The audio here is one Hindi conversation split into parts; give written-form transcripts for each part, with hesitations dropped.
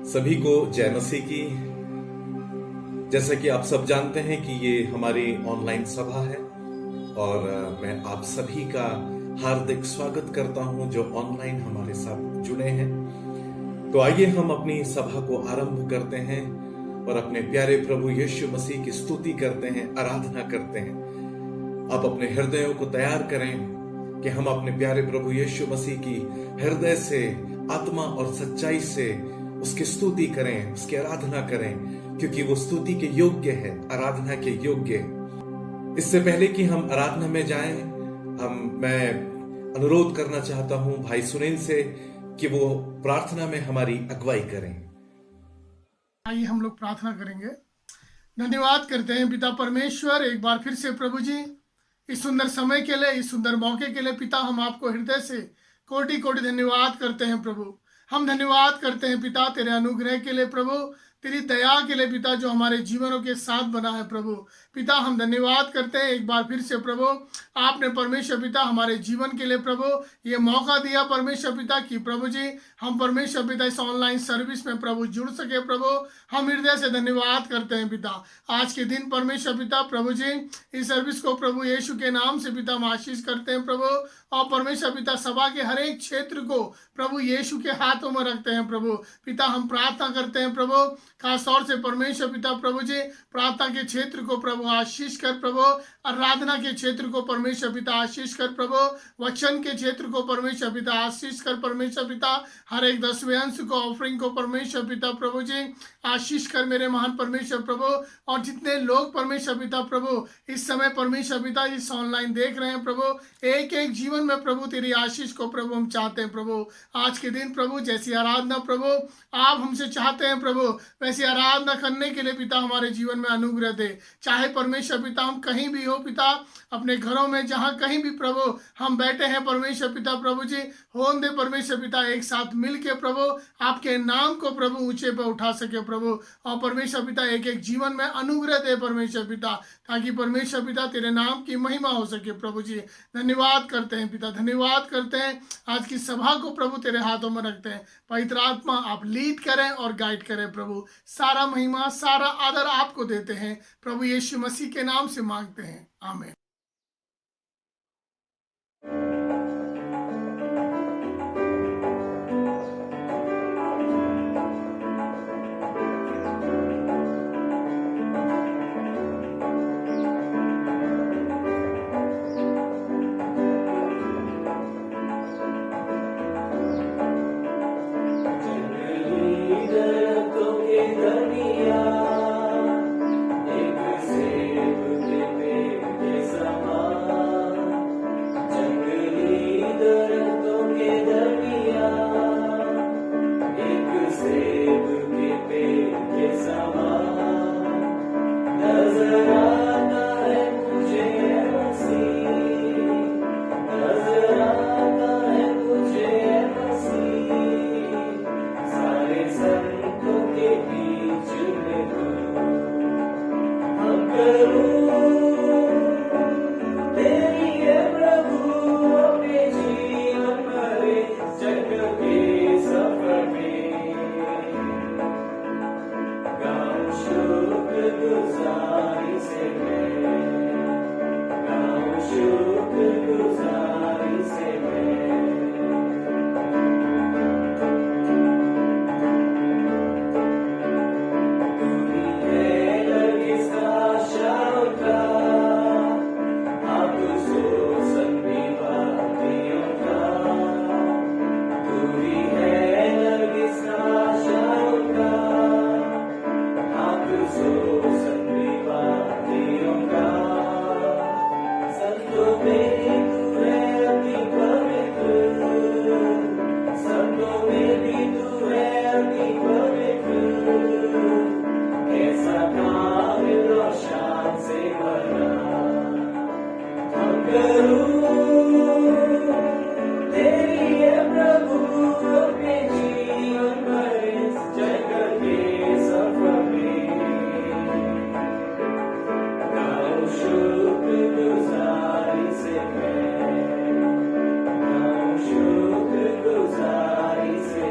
सभी को जय मसीह की। जैसा कि आप सब जानते हैं कि ये हमारी ऑनलाइन सभा है और मैं आप सभी का हार्दिक स्वागत करता हूं जो ऑनलाइन हमारे साथ जुड़े हैं। तो आइए हम अपनी सभा को आरंभ करते हैं और अपने प्यारे प्रभु यीशु मसीह की स्तुति करते हैं, आराधना करते हैं। आप अपने हृदयों को तैयार करें कि हम अपने प्यारे प्रभु यीशु मसीह की हृदय से, आत्मा और सच्चाई से उसकी स्तुति करें, उसकी आराधना करें, क्योंकि वो स्तुति के योग्य है, आराधना के योग्य। इससे पहले कि हम आराधना में जाएं, मैं अनुरोध करना चाहता हूं भाई सुनील से कि वो प्रार्थना में हमारी अगुवाई करें। आइए हम लोग प्रार्थना करेंगे। धन्यवाद करते हैं पिता परमेश्वर, एक बार फिर से प्रभु जी इस सुंदर समय के लिए, इस सुंदर मौके के लिए पिता हम आपको हृदय से कोटि कोटि धन्यवाद करते हैं प्रभु। हम धन्यवाद करते हैं पिता तेरे अनुग्रह के लिए प्रभु, तेरी दया के लिए पिता जो हमारे जीवनों के साथ बना है प्रभु। पिता हम धन्यवाद करते हैं एक बार फिर से प्रभु, आपने परमेश्वर पिता हमारे जीवन के लिए प्रभु ये मौका दिया परमेश्वर पिता कि प्रभु जी हम परमेश्वर पिता इस ऑनलाइन सर्विस में प्रभु जुड़ सके प्रभु। हम हृदय से धन्यवाद करते हैं पिता। आज के दिन परमेश्वर पिता प्रभु जी इस सर्विस को प्रभु यीशु के नाम से पिता हम आशीष करते हैं प्रभु। और परमेश्वर पिता सभा के हर एक क्षेत्र को प्रभु यीशु के हाथों में रखते हैं प्रभु। पिता हम प्रार्थना करते हैं प्रभु, खास तौर से परमेश्वर पिता प्रभु जी प्रार्थना के क्षेत्र को प्रभु आशीष कर प्रभु, आराधना के क्षेत्र को परमेश्वर पिता आशीष कर प्रभु, वचन के क्षेत्र को परमेश्वर पिता आशीष कर परमेश्वर पिता, हर एक 10वें अंश को ऑफरिंग को परमेश्वर पिता प्रभु जी आशीष कर मेरे महान परमेश्वर प्रभु। और जितने लोग परमेश्वर पिता प्रभु इस समय परमेश्वर पिता इस ऑनलाइन देख रहे हैं प्रभु, एक एक जीवन में प्रभु तेरी आशीष को प्रभु हम चाहते हैं प्रभु। आज के दिन प्रभु जैसी आराधना प्रभु आप हमसे चाहते हैं प्रभु, वैसी आराधना करने के लिए पिता हमारे जीवन में अनुग्रह दे। चाहे परमेश्वर पिता हम कहीं भी हो पिता, अपने घरों में जहां कहीं भी प्रभु हम बैठे हैं परमेश्वर पिता प्रभु जी, होन दे परमेश्वर पिता एक साथ मिल के प्रभु आपके नाम को प्रभु ऊंचे पर उठा सके प्रभु। और परमेश्वर पिता एक एक जीवन में अनुग्रह दे परमेश्वर पिता, ताकि परमेश्वर पिता तेरे नाम की महिमा हो सके प्रभु जी। धन्यवाद करते हैं पिता, धन्यवाद करते हैं। आज की सभा को प्रभु तेरे हाथों में रखते हैं। पवित्र आत्मा आप लीड करें और गाइड करें प्रभु। सारा महिमा सारा आदर आपको देते हैं प्रभु यीशु मसीह के नाम से मांगते हैं, आमीन। शुक्रगुजारी से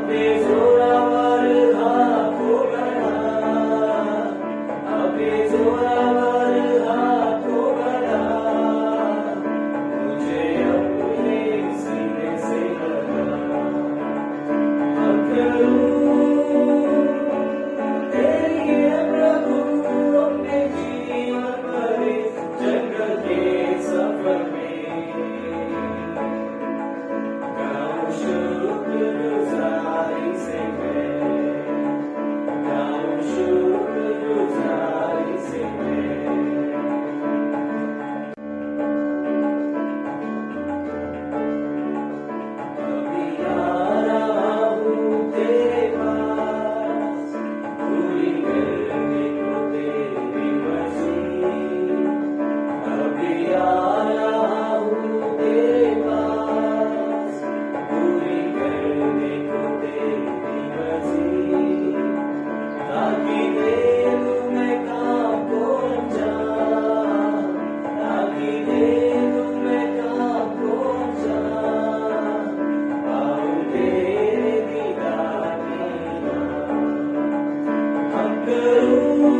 अपने जोरावर हाथों बढ़ा, अपने जोरावर हाथों बढ़ा, मुझे अपने सीने से लगा। अब करूं तेरी है प्रभु अपने जीवन भरे जंगल के सफर में, गाऊं शुक्रगुजारी से मैं, गाऊं शुक्रगुजारी से मैं। अभी आ रहा हूँ तेरे पास, पूरी करने को तेरी मर्जी। अभी आ रहा हूँ तेरे पास, पूरी करने को तेरी मर्जी। ताकि दे दूं मैं काम को अंजाम, ताकि दे दूं मैं काम को अंजाम, पाऊं तेरे दीदार की राह। अब करूं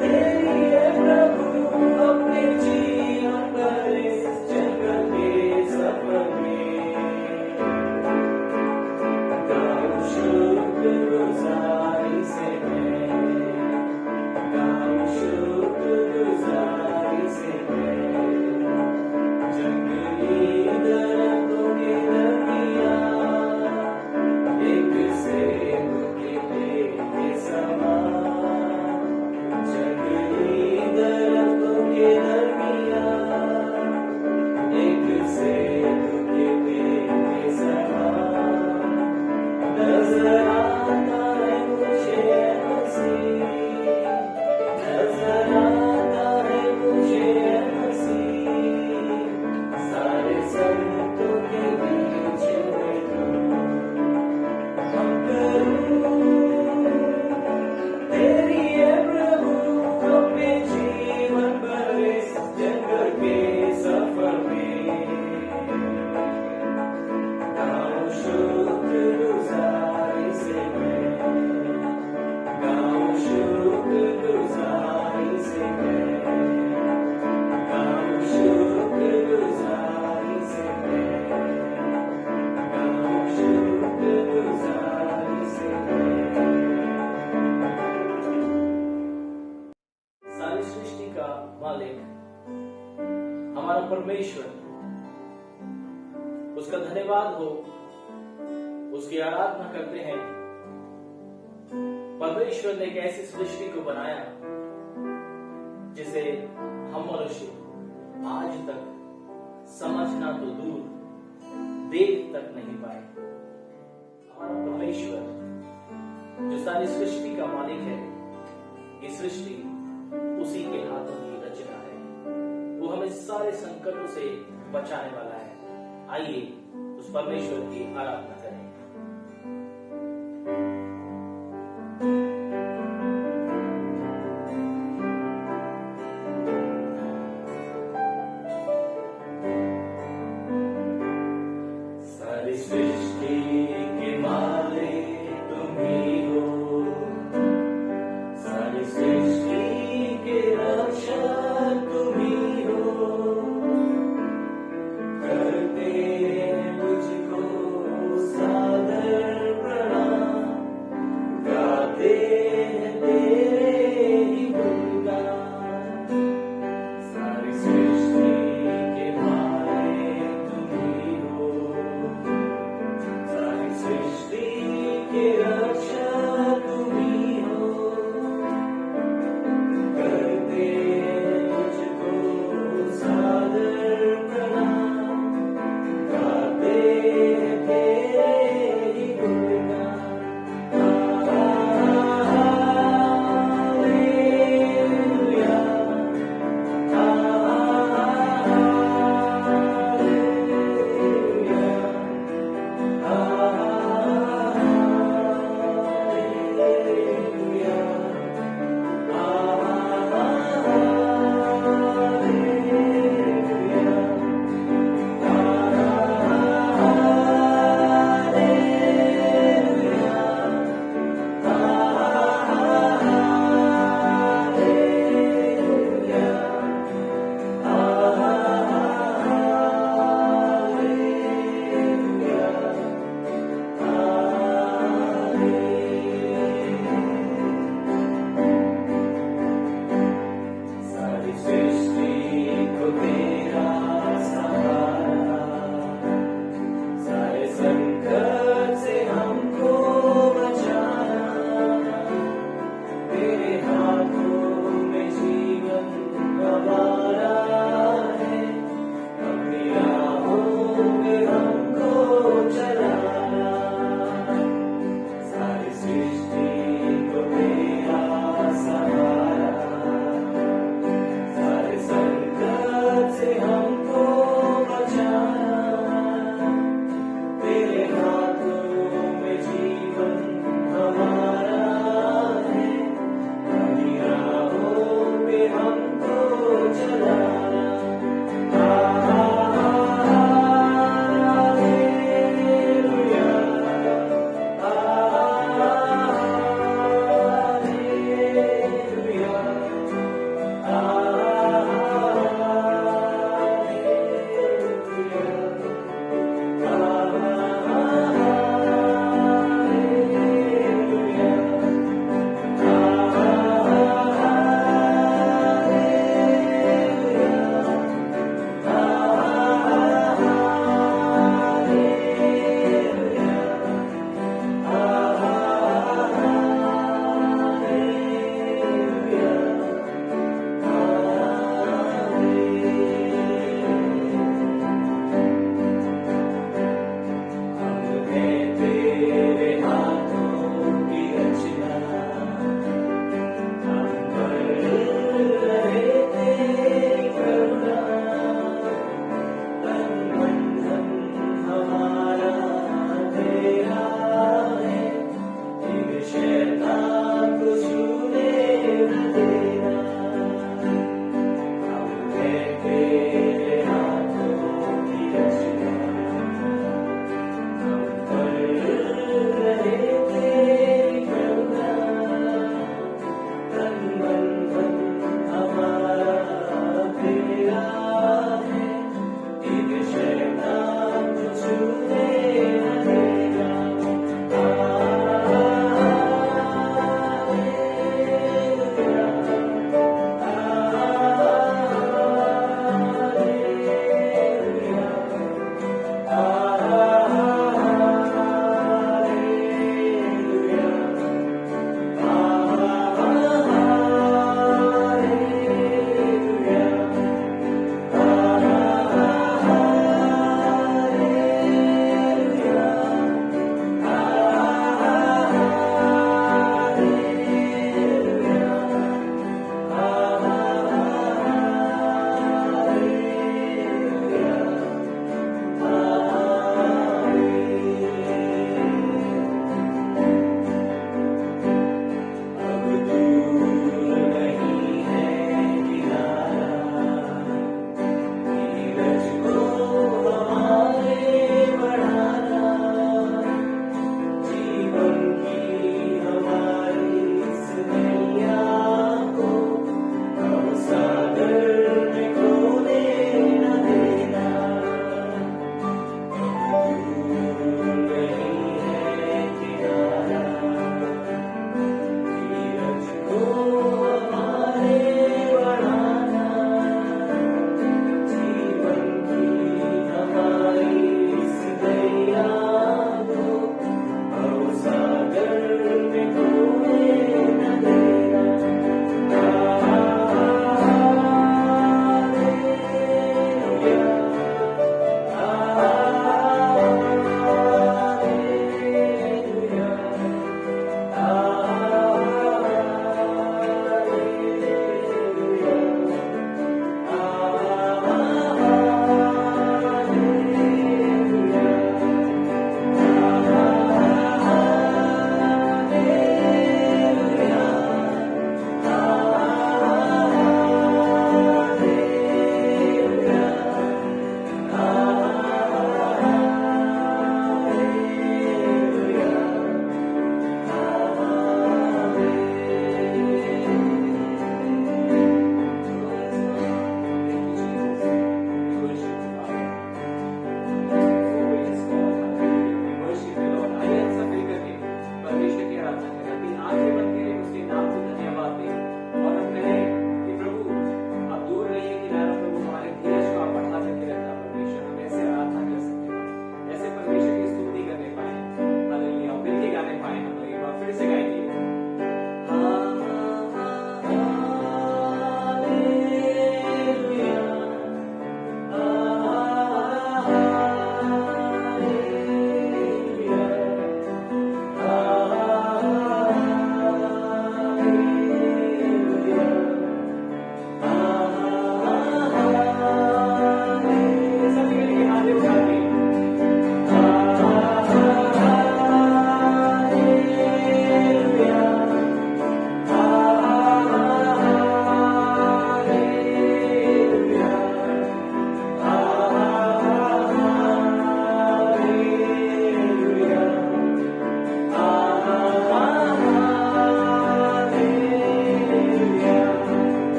तेरी है प्रभु अपने जीवन भरे जंगल के सफर में, गाऊं शुक्रगुजारी से मैं, गाऊं शुक्रगुजारी से मैं। जंगली दरख्तों के दरमियान एक सेब के पेड़ के समान, जंगली दरख्तों के दरमियान एक सेब के पेड़ के समान। नजर आता है मुझे मसीह, नजर आता है मुझे मसीह, सारे संतों के बीच में तुम। अब करूं तेरी है प्रभु अपने जीवन भरे जंगल के सफर में, गाऊं शुक्रगुजारी से मैं, गाऊं शुक्रगुजारी से मैं, गाऊं शुक्रगुजारी से मैं, गाऊं शुक्रगुजारी से मैं। सारी सृष्टि का मालिक हमारा परमेश्वर, उसका धन्यवाद हो, उसकी आराधना करते हैं। परमेश्वर ने एक ऐसी सृष्टि को बनाया जिसे हम मनुष्य आज तक समझना तो दूर देख तक नहीं पाए। हमारा परमेश्वर जो सारी सृष्टि का मालिक है, ये सृष्टि उसी के हाथों की रचना है। वो हमें सारे संकटों से बचाने वाला है। आइए उस परमेश्वर की आराधना करें। सारी सृष्टि के मालिक तुम ही हो, सारी सृष्टि के रक्षक तुम ही हो। करते हैं तुझको सादर प्रणाम, गाते हैं तेरे ही गुणगान। सारी सृष्टि के मालिक तुम ही हो,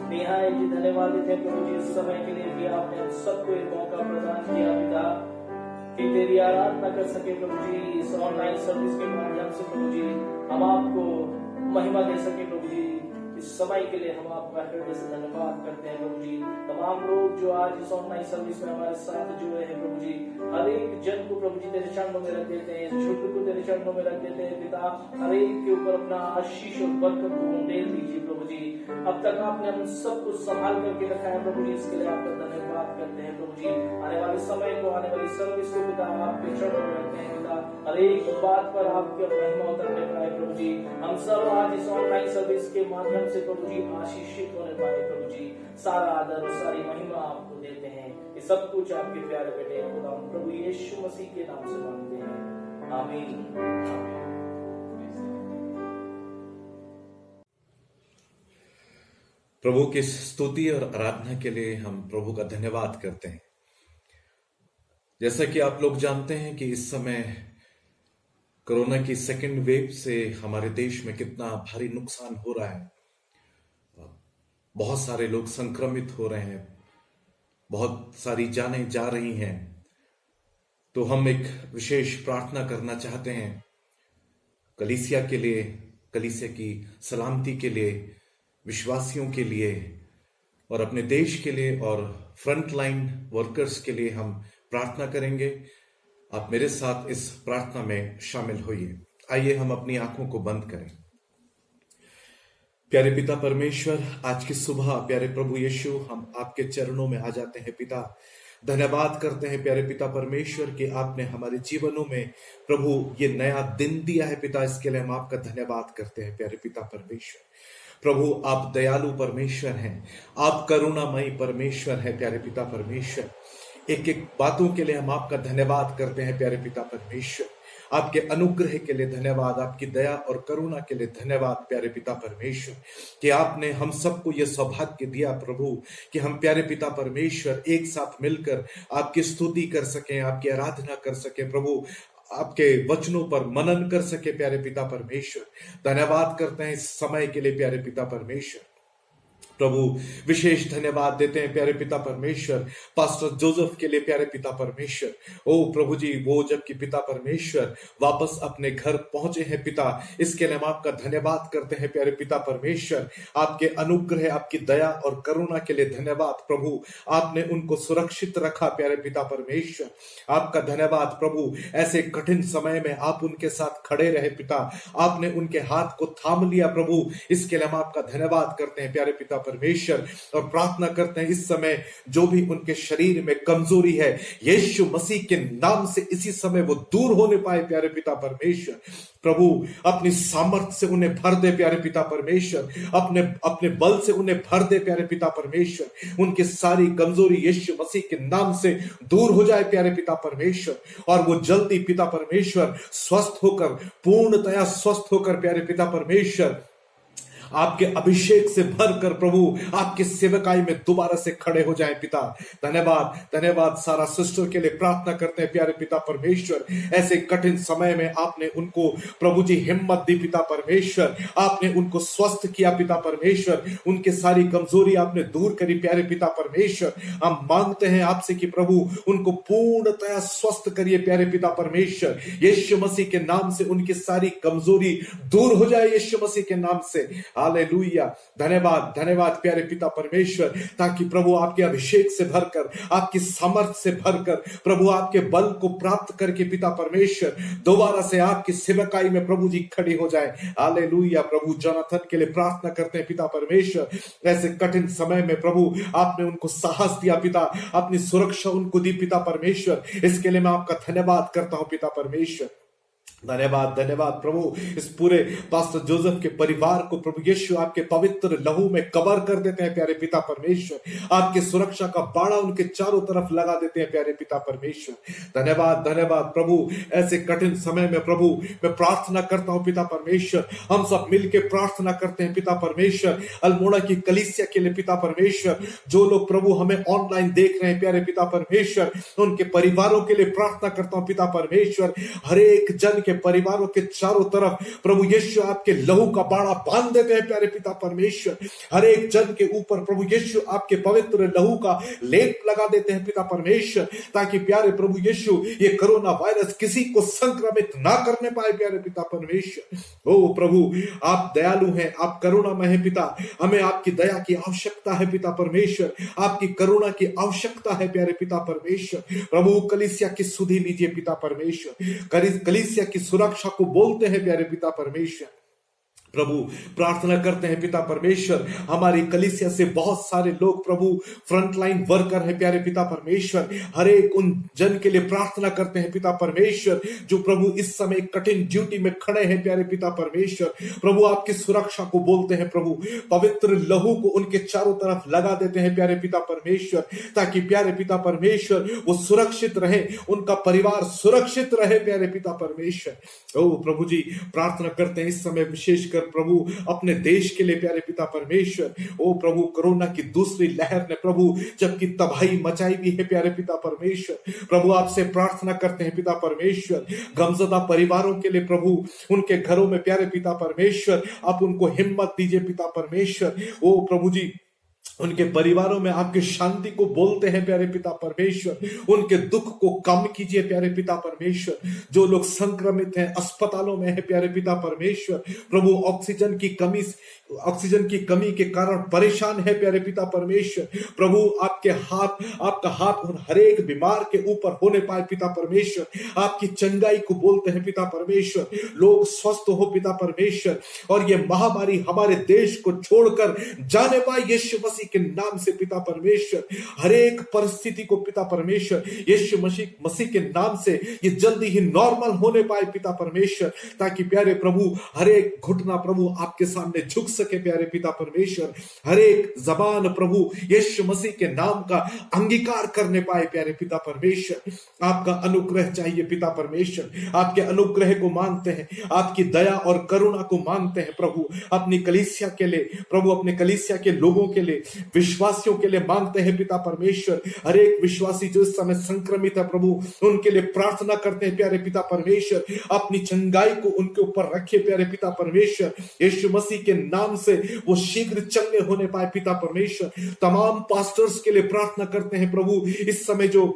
निहायत ही धन्यवाद देते हैं प्रभु जी इस समय के लिए कि आपने हम सबको एक मौका प्रदान किया पिता कि तेरी आराधना कर सके प्रभु जी इस ऑनलाइन सर्विस के माध्यम से प्रभु जी हम आपको महिमा दे सके प्रभु जी इस समय के लिए हम आपका हृदय से धन्यवाद करते हैं प्रभु जी। तमाम लोग जो आज इस ऑनलाइन सर्विस में हमारे साथ जुड़े हैं प्रभु जी हर एक जन को प्रभु जी तेरे चरणों में रख देते हैं, छोटे को तेरे चरणों में रख देते हैं पिता। हर एक के ऊपर अपना आशीष और बरकत को उंडेल दीजिए प्रभु जी। अब तक आपने हम सबको संभाल करके रखा है प्रभु जी, इसके लिए आपका धन्यवाद करते हैं प्रभु जी। आने वाले समय को, आने वाली सर्विस को पिता आपके चरणों में रखते हैं पिता। हर एक बात पर आपके महिमा उतरने पाए प्रभु जी। हम सब आज इस ऑनलाइन सर्विस के माध्यम से प्रभु जी आशीषित होने पाए प्रभु जी। सारा आदर और सारी महिमा आपको देते हैं। ये सब कुछ आपके प्यारे बेटे खुदा प्रभु यीशु मसीह के नाम से मांगते हैं, आमीन। प्रभु की स्तुति और आराधना के लिए हम प्रभु का धन्यवाद करते हैं। जैसा कि आप लोग जानते हैं कि इस समय कोरोना की सेकेंड वेव से हमारे देश में कितना भारी नुकसान हो रहा है। बहुत सारे लोग संक्रमित हो रहे हैं, बहुत सारी जानें जा रही हैं। तो हम एक विशेष प्रार्थना करना चाहते हैं कलीसिया के लिए, कलीसिया की सलामती के लिए, विश्वासियों के लिए और अपने देश के लिए और फ्रंट लाइन वर्कर्स के लिए हम प्रार्थना करेंगे। आप मेरे साथ इस प्रार्थना में शामिल होइए। आइए हम अपनी आंखों को बंद करें। प्यारे पिता परमेश्वर, आज की सुबह प्यारे प्रभु यीशु हम आपके चरणों में आ जाते हैं पिता। धन्यवाद करते हैं प्यारे पिता परमेश्वर कि आपने हमारे जीवनों में प्रभु ये नया दिन दिया है पिता। इसके लिए हम आपका धन्यवाद करते हैं प्यारे पिता परमेश्वर। प्रभु आप दयालु परमेश्वर हैं, आप करुणामयी परमेश्वर है प्यारे पिता परमेश्वर। एक एक बातों के लिए हम आपका धन्यवाद करते हैं प्यारे पिता परमेश्वर। आपके अनुग्रह के लिए धन्यवाद, आपकी दया और करुणा के लिए धन्यवाद प्यारे पिता परमेश्वर कि आपने हम सबको यह सौभाग्य दिया प्रभु कि हम प्यारे पिता परमेश्वर एक साथ मिलकर आपकी स्तुति कर सकें, आपकी आराधना कर सकें प्रभु, आपके वचनों पर मनन कर सके प्यारे पिता परमेश्वर। धन्यवाद करते हैं इस समय के लिए प्यारे पिता परमेश्वर। प्रभु विशेष धन्यवाद देते हैं प्यारे पिता परमेश्वर पास्टर जोसेफ के लिए प्यारे पिता परमेश्वर। ओ प्रभु जी, वो जबकि पिता परमेश्वर वापस अपने घर पहुंचे हैं पिता, इसके लिए हम आपका धन्यवाद करते हैं प्यारे पिता परमेश्वर। आपके अनुग्रह, आपकी दया और करुणा के लिए धन्यवाद प्रभु। आपने उनको सुरक्षित रखा प्यारे पिता परमेश्वर। आपका धन्यवाद प्रभु, ऐसे कठिन समय में आप उनके साथ खड़े रहे पिता। आपने उनके हाथ को थाम लिया प्रभु, इसके लिए हम आपका धन्यवाद करते हैं प्यारे पिता परमेश्वर। और प्रार्थना करते हैं इस समय जो भी उनके शरीर में कमजोरी है, यीशु मसीह के नाम से इसी समय वो दूर होने पाए प्यारे पिता परमेश्वर। प्रभु अपनी सामर्थ्य से उन्हें भर दे प्यारे पिता परमेश्वर, अपने बल से उन्हें भर दे प्यारे पिता परमेश्वर। उनकी सारी कमजोरी यीशु मसीह के नाम से दूर हो जाए प्यारे पिता परमेश्वर, और वो जल्दी पिता परमेश्वर स्वस्थ होकर, पूर्णतया स्वस्थ होकर प्यारे पिता परमेश्वर आपके अभिषेक से भरकर प्रभु आपके सेवकाई में दोबारा से खड़े हो जाएं पिता। धन्यवाद धन्यवाद। सारा सिस्टर के लिए प्रार्थना करते हैं प्यारे पिता परमेश्वर। ऐसे कठिन समय में आपने उनको प्रभु जी हिम्मत दी पिता परमेश्वर। आपने उनको स्वस्थ किया पिता परमेश्वर। उनके सारी कमजोरी आपने दूर करी प्यारे पिता परमेश्वर। हम मांगते हैं आपसे कि प्रभु उनको पूर्णतया स्वस्थ करिए प्यारे पिता परमेश्वर। यीशु मसीह के नाम से उनकी सारी कमजोरी दूर हो जाए यीशु मसीह के नाम से। हालेलुया। धन्यवाद धन्यवाद प्यारे पिता परमेश्वर, ताकि प्रभु आपके अभिषेक से भरकर, आपकी सामर्थ्य से भरकर प्रभु आपके बल को प्राप्त करके पिता परमेश्वर दोबारा से आपकी सेवकाई में प्रभु जी खड़ी हो जाए। हालेलुया। प्रभु जोनाथन के लिए प्रार्थना करते हैं पिता परमेश्वर। ऐसे कठिन समय में प्रभु आपने उनको साहस दिया पिता, अपनी सुरक्षा उनको दी पिता परमेश्वर। इसके लिए मैं आपका धन्यवाद करता हूं पिता परमेश्वर। धन्यवाद धन्यवाद प्रभु। इस पूरे पास्टर जोसेफ के परिवार को प्रभु यीशु आपके पवित्र लहू में कवर कर देते हैं प्यारे पिता परमेश्वर। आपके सुरक्षा का बाड़ा उनके चारों तरफ लगा देते हैं प्यारे पिता परमेश्वर। धन्यवाद धन्यवाद प्रभु। ऐसे कठिन समय में प्रभु मैं प्रार्थना करता हूं पिता परमेश्वर। हम सब मिलकर प्रार्थना करते हैं पिता परमेश्वर अल्मोड़ा की कलीसिया के लिए पिता परमेश्वर। जो लोग प्रभु हमें ऑनलाइन देख रहे हैं प्यारे पिता परमेश्वर, उनके परिवारों के लिए प्रार्थना करता हूं पिता परमेश्वर। हर एक जन के परिवारों के चारों तरफ प्रभु यीशु आपके लहू का बाड़ा बांध देते हैं प्यारे पिता परमेश्वर। हर एक जन के ऊपर प्रभु यीशु आपके पवित्र लहू का लेप लगा देते हैं पिता परमेश्वर, ताकि प्यारे प्रभु यीशु ये कोरोना वायरस किसी को संक्रमित ना करने पाए प्यारे पिता परमेश्वर। ओ प्रभु आप दयालु हैं, आप करुणामय हैं पिता, हमें आपकी दया की आवश्यकता है पिता परमेश्वर, आपकी करुणा की आवश्यकता है प्यारे पिता परमेश्वर। प्रभु कलीसिया की सुधि लीजिए पिता परमेश्वर, कलीसिया की सुरक्षा को बोलते हैं प्यारे पिता परमेश्वर। प्रभु प्रार्थना करते हैं पिता परमेश्वर, हमारी कलीसिया से बहुत सारे लोग प्रभु फ्रंटलाइन वर्कर हैं प्यारे पिता परमेश्वर, हर एक उन जन के लिए प्रार्थना करते हैं पिता परमेश्वर जो प्रभु इस समय कठिन ड्यूटी में खड़े हैं प्यारे पिता परमेश्वर। प्रभु आपकी सुरक्षा को बोलते हैं प्रभु, पवित्र लहू को उनके चारों तरफ लगा देते हैं प्यारे पिता परमेश्वर, ताकि प्यारे पिता परमेश्वर वो सुरक्षित रहे, उनका परिवार सुरक्षित रहे प्यारे पिता परमेश्वर। ओ प्रभु जी प्रार्थना करते हैं इस समय विशेषकर प्रभु अपने देश के लिए प्यारे पिता परमेश्वर। ओ प्रभु कोरोना की दूसरी लहर ने प्रभु जबकि तबाही मचाई भी है प्यारे पिता परमेश्वर, प्रभु आपसे प्रार्थना करते हैं पिता परमेश्वर, गमज़दा परिवारों के लिए प्रभु उनके घरों में प्यारे पिता परमेश्वर आप उनको हिम्मत दीजिए पिता परमेश्वर। ओ प्रभु जी उनके परिवारों में आपके शांति को बोलते हैं प्यारे पिता परमेश्वर, उनके दुख को कम कीजिए प्यारे पिता परमेश्वर। जो लोग संक्रमित हैं अस्पतालों में है प्यारे पिता परमेश्वर, प्रभु ऑक्सीजन की कमी के कारण परेशान है प्यारे पिता परमेश्वर, प्रभु आपका हाथ उन हर एक बीमार के ऊपर होने पाए पिता परमेश्वर, आपकी चंगाई को बोलते हैं पिता परमेश्वर, लोग स्वस्थ हो पिता परमेश्वर, और ये महामारी हमारे देश को छोड़कर जाने पाए यीशु मसीह के नाम से पिता परमेश्वर। हर एक परिस्थिति को पिता परमेश्वर यीशु मसीह के नाम से ये जल्दी ही नॉर्मल होने पाए पिता परमेश्वर, ताकि प्यारे प्रभु हर एक घुटना प्रभु आपके सामने झुक सके प्यारे पिता परमेश्वर, हर एक जबान प्रभु यीशु मसीह के नाम का अंगीकार करने पाए प्यारे पिता परमेश्वर। आपका अनुग्रह चाहिए पिता परमेश्वर, आपके अनुग्रह को मांगते हैं, आपकी दया और करुणा को मांगते हैं प्रभु, अपनी कलीसिया के लिए प्रभु, अपने कलीसिया के लोगों के लिए, विश्वासियों के लिए मांगते हैं पिता परमेश्वर। हर एक विश्वासी जो इस समय संक्रमित है प्रभु उनके लिए प्रार्थना करते हैं प्यारे पिता परमेश्वर, अपनी चंगाई को उनके ऊपर रखे प्यारे पिता परमेश्वर, यीशु मसीह के नाम से वो शीघ्र चंगे होने पाए पिता परमेश्वर। तमाम पास्टर्स के लिए प्रार्थना करते हैं प्रभु, इस समय जो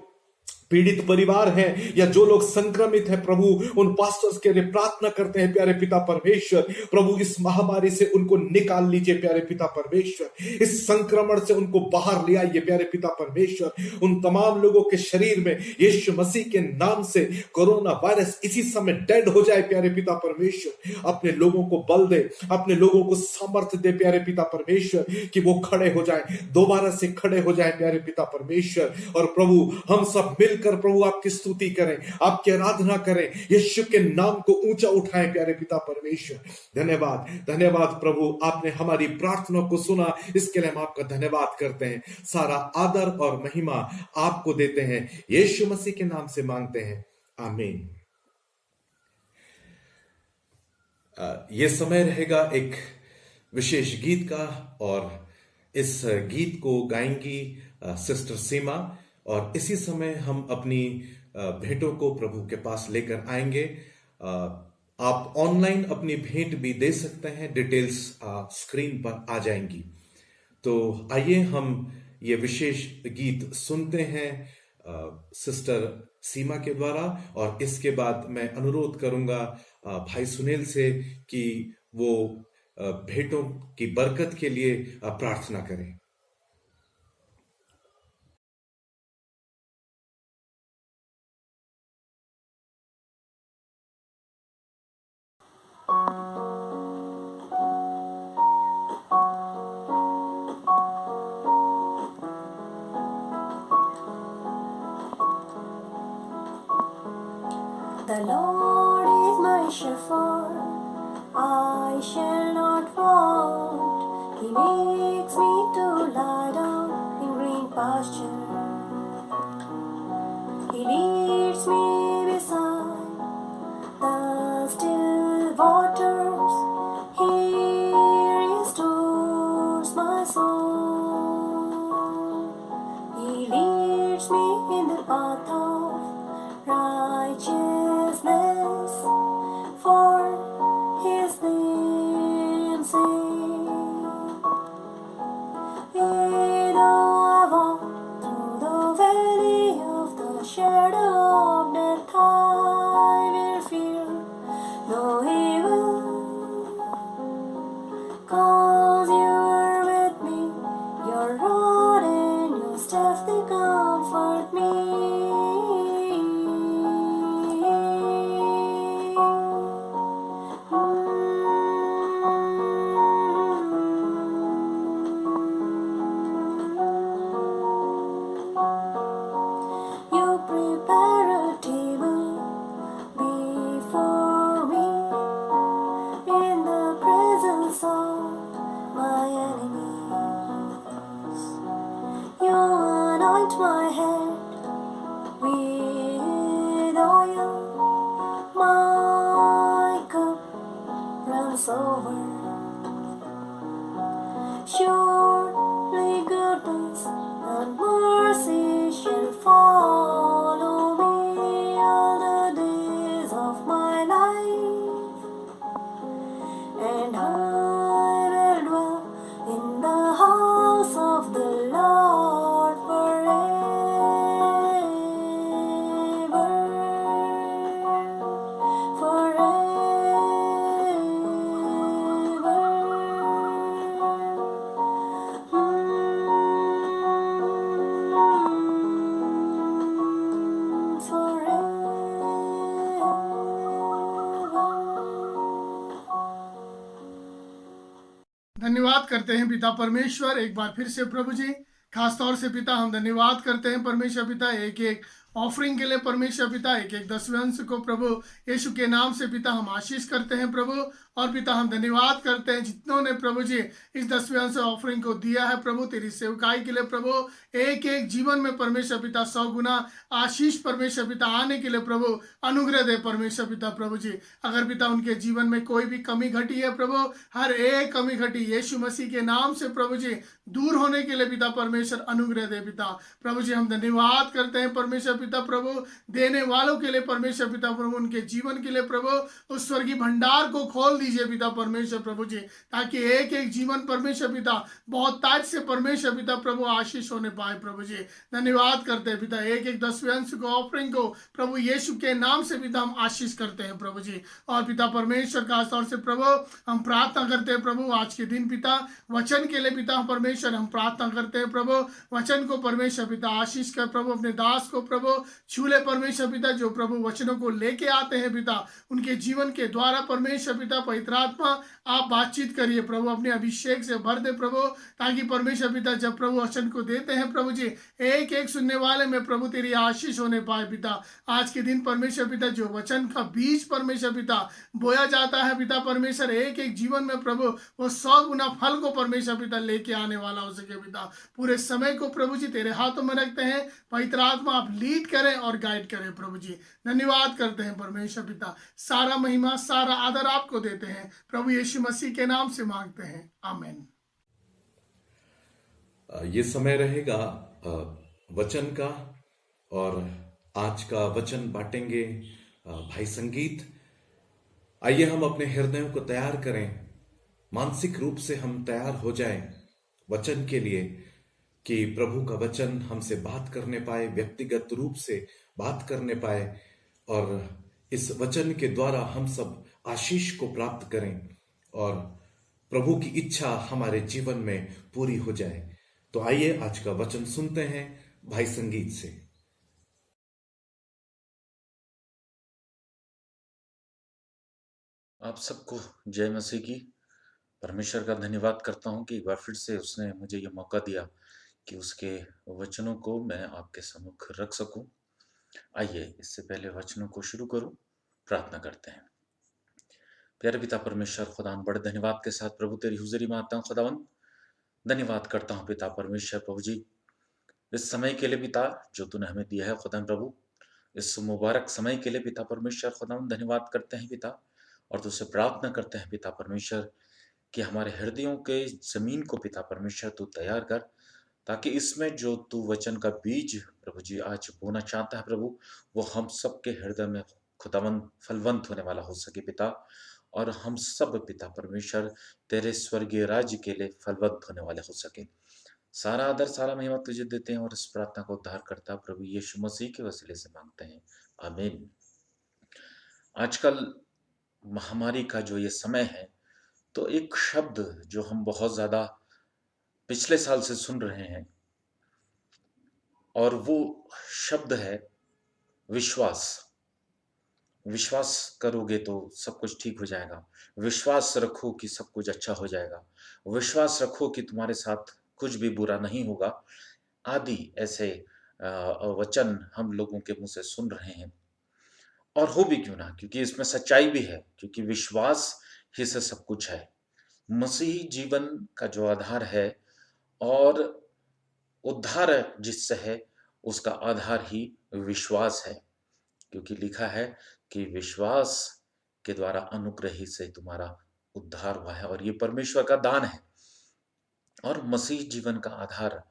पीड़ित परिवार हैं या जो लोग संक्रमित हैं प्रभु उन पास्टर्स के लिए प्रार्थना करते हैं प्यारे पिता परमेश्वर, प्रभु इस महामारी से उनको निकाल लीजिए प्यारे पिता परमेश्वर, इस संक्रमण से उनको बाहर ले आइए प्यारे पिता परमेश्वर। उन तमाम लोगों के शरीर में यीशु मसीह के नाम से कोरोना वायरस इसी समय डेड हो जाए प्यारे पिता परमेश्वर। अपने लोगों को बल दे, अपने लोगों को सामर्थ्य दे प्यारे पिता परमेश्वर, कि वो खड़े हो जाए, दोबारा से खड़े हो जाए प्यारे पिता परमेश्वर। और प्रभु हम सब मिलकर प्रभु आपकी स्तुति करें, आपकी आराधना करें, यीशु के नाम को ऊंचा उठाएं प्यारे पिता परमेश्वर। धन्यवाद धन्यवाद प्रभु, आपने हमारी प्रार्थना को सुना, इसके लिए हम आपका धन्यवाद करते हैं। सारा आदर और महिमा आपको देते हैं, यीशु मसीह के नाम से मांगते हैं, आमीन। यह समय रहेगा एक विशेष गीत का, और इस गीत को गाएंगी सिस्टर सीमा, और इसी समय हम अपनी भेंटों को प्रभु के पास लेकर आएंगे। आप ऑनलाइन अपनी भेंट भी दे सकते हैं, डिटेल्स स्क्रीन पर आ जाएंगी। तो आइए हम ये विशेष गीत सुनते हैं सिस्टर सीमा के द्वारा, और इसके बाद मैं अनुरोध करूंगा भाई सुनील से कि वो भेंटों की बरकत के लिए प्रार्थना करें। The Lord is my shepherd, I shall not want. He makes me to lie down in green pasture. He leads me beside the still waters. He restores my soul. He leads me in the path of righteousness once over. Surely goodness and mercy shall follow me all the days of my life, and I will dwell in the house of the Lord forever, धन्यवाद करते हैं पिता परमेश्वर एक बार फिर से प्रभु जी। खास तौर से पिता हम धन्यवाद करते हैं परमेश्वर पिता एक एक ऑफरिंग के लिए परमेश्वर पिता एक एक दसवें अंश को प्रभु यीशु के नाम से पिता हम आशीष करते हैं प्रभु। और पिता हम धन्यवाद करते हैं जितनों ने प्रभु जी इस दसवें अंश ऑफरिंग को दिया है प्रभु तेरी सेवकाई के लिए प्रभु। एक एक जीवन में परमेश्वर पिता 100 गुना आशीष परमेश्वर पिता आने के लिए प्रभु अनुग्रह दे परमेश्वर पिता प्रभु जी। अगर पिता उनके जीवन में कोई भी कमी घटी है प्रभु हर एक कमी घटी यीशु मसीह के नाम से प्रभु जी दूर होने के लिए पिता परमेश्वर अनुग्रह दे पिता प्रभु जी। हम धन्यवाद करते हैं परमेश्वर पिता प्रभु देने वालों के लिए परमेश्वर पिता प्रभु उनके जीवन के लिए प्रभु उस स्वर्गीय भंडार को खोल दीजिए पिता परमेश्वर प्रभु जी ताकि एक एक जीवन परमेश्वर पिता बहुत ताज से परमेश्वर पिता प्रभु आशीष होने पाए प्रभु जी। धन्यवाद करते हैं पिता एक एक दसवें अंश को ऑफरिंग को प्रभु यीशु के नाम से पिता हम आशीष करते हैं प्रभु जी। और पिता परमेश्वर खास तौर से प्रभु हम प्रार्थना करते हैं प्रभु आज के दिन पिता वचन के लिए पिता परमेश्वर हम प्रार्थना करते हैं प्रभु वचन को परमेश्वर पिता आशीष कर प्रभु अपने दास को प्रभु छूले परमेश्वर पिता जो प्रभु वचनों को लेके आते हैं पिता उनके जीवन के द्वारा परमेश्वर पिता पवित्र आत्मा आप बातचीत करिए प्रभु अपने अभिषेक से भर दे प्रभु ताकि परमेश्वर पिता जब प्रभु वचन को देते हैं प्रभु जी एक एक सुनने वाले में प्रभु तेरी आशीष होने पाए पिता। आज के दिन परमेश्वर पिता जो वचन का बीज परमेश्वर पिता बोया जाता है पिता परमेश्वर एक एक जीवन में प्रभु वो 100 गुना फल को परमेश्वर पिता लेके आने वाला हो सके पिता। पूरे समय को प्रभु जी तेरे हाथों में रखते हैं पवित्र आत्मा आप लीड करें और गाइड करें प्रभु जी। धन्यवाद करते हैं परमेश्वर पिता सारा महिमा सारा आदर आपको देते हैं प्रभु यीशु मसीह के नाम से मांगते हैं आमीन। ये समय रहेगा वचन का और आज का वचन बांटेंगे भाई संगीत। आइए हम अपने हृदयों को तैयार करें मानसिक रूप से हम तैयार हो जाएं वचन के लिए कि प्रभु का वचन हमसे बात करने पाए व्यक्तिगत रूप से बात करने पाए और इस वचन के द्वारा हम सब आशीष को प्राप्त करें और प्रभु की इच्छा हमारे जीवन में पूरी हो जाए। तो आइए आज का वचन सुनते हैं भाई संगीत से। आप सबको जय मसीह की। परमेश्वर का धन्यवाद करता हूं कि एक बार फिर से उसने मुझे ये मौका दिया कि उसके वचनों को मैं आपके सम्मुख रख सकूं। आइए इससे पहले वचनों को शुरू करूं, प्रार्थना करते हैं। प्यारे पिता परमेश्वर खुदावन बड़े धन्यवाद के साथ प्रभु तेरी हुजूरी में आता हूं। खुदावन धन्यवाद करता हूं पिता परमेश्वर प्रभु जी इस समय के लिए पिता जो तूने हमें दिया है खुदावन प्रभु इस मुबारक समय के लिए पिता परमेश्वर खुदावन धन्यवाद करते हैं पिता और तुझसे प्रार्थना करते हैं पिता परमेश्वर कि हमारे हृदयों के जमीन को पिता परमेश्वर तू तैयार कर ताकि इसमें जो तू वचन का बीज प्रभु जी आज बोना चाहता है प्रभु वो हम सबके हृदय में खुदावन फलवंत होने वाला हो सके पिता और हम सब पिता परमेश्वर तेरे स्वर्गीय राज्य के लिए फलवंत होने वाले हो सके। सारा आदर सारा महिमा तुझे देते हैं और इस प्रार्थना को उद्धार करता प्रभु यीशु मसीह के वसीले से मांगते हैं आमीन। आजकल महामारी का जो ये समय है तो एक शब्द जो हम बहुत ज्यादा पिछले साल से सुन रहे हैं और वो शब्द है विश्वास। विश्वास करोगे तो सब कुछ ठीक हो जाएगा, विश्वास रखो कि सब कुछ अच्छा हो जाएगा, विश्वास रखो कि तुम्हारे साथ कुछ भी बुरा नहीं होगा आदि ऐसे वचन हम लोगों के मुंह से सुन रहे हैं। और हो भी क्यों ना, क्योंकि इसमें सच्चाई भी है, क्योंकि विश्वास ही से सब कुछ है। मसीही जीवन का जो आधार है और उद्धार जिससे है उसका आधार ही विश्वास है, क्योंकि लिखा है कि विश्वास के द्वारा अनुग्रह ही से तुम्हारा उद्धार हुआ है और ये परमेश्वर का दान है। और मसीह जीवन का आधार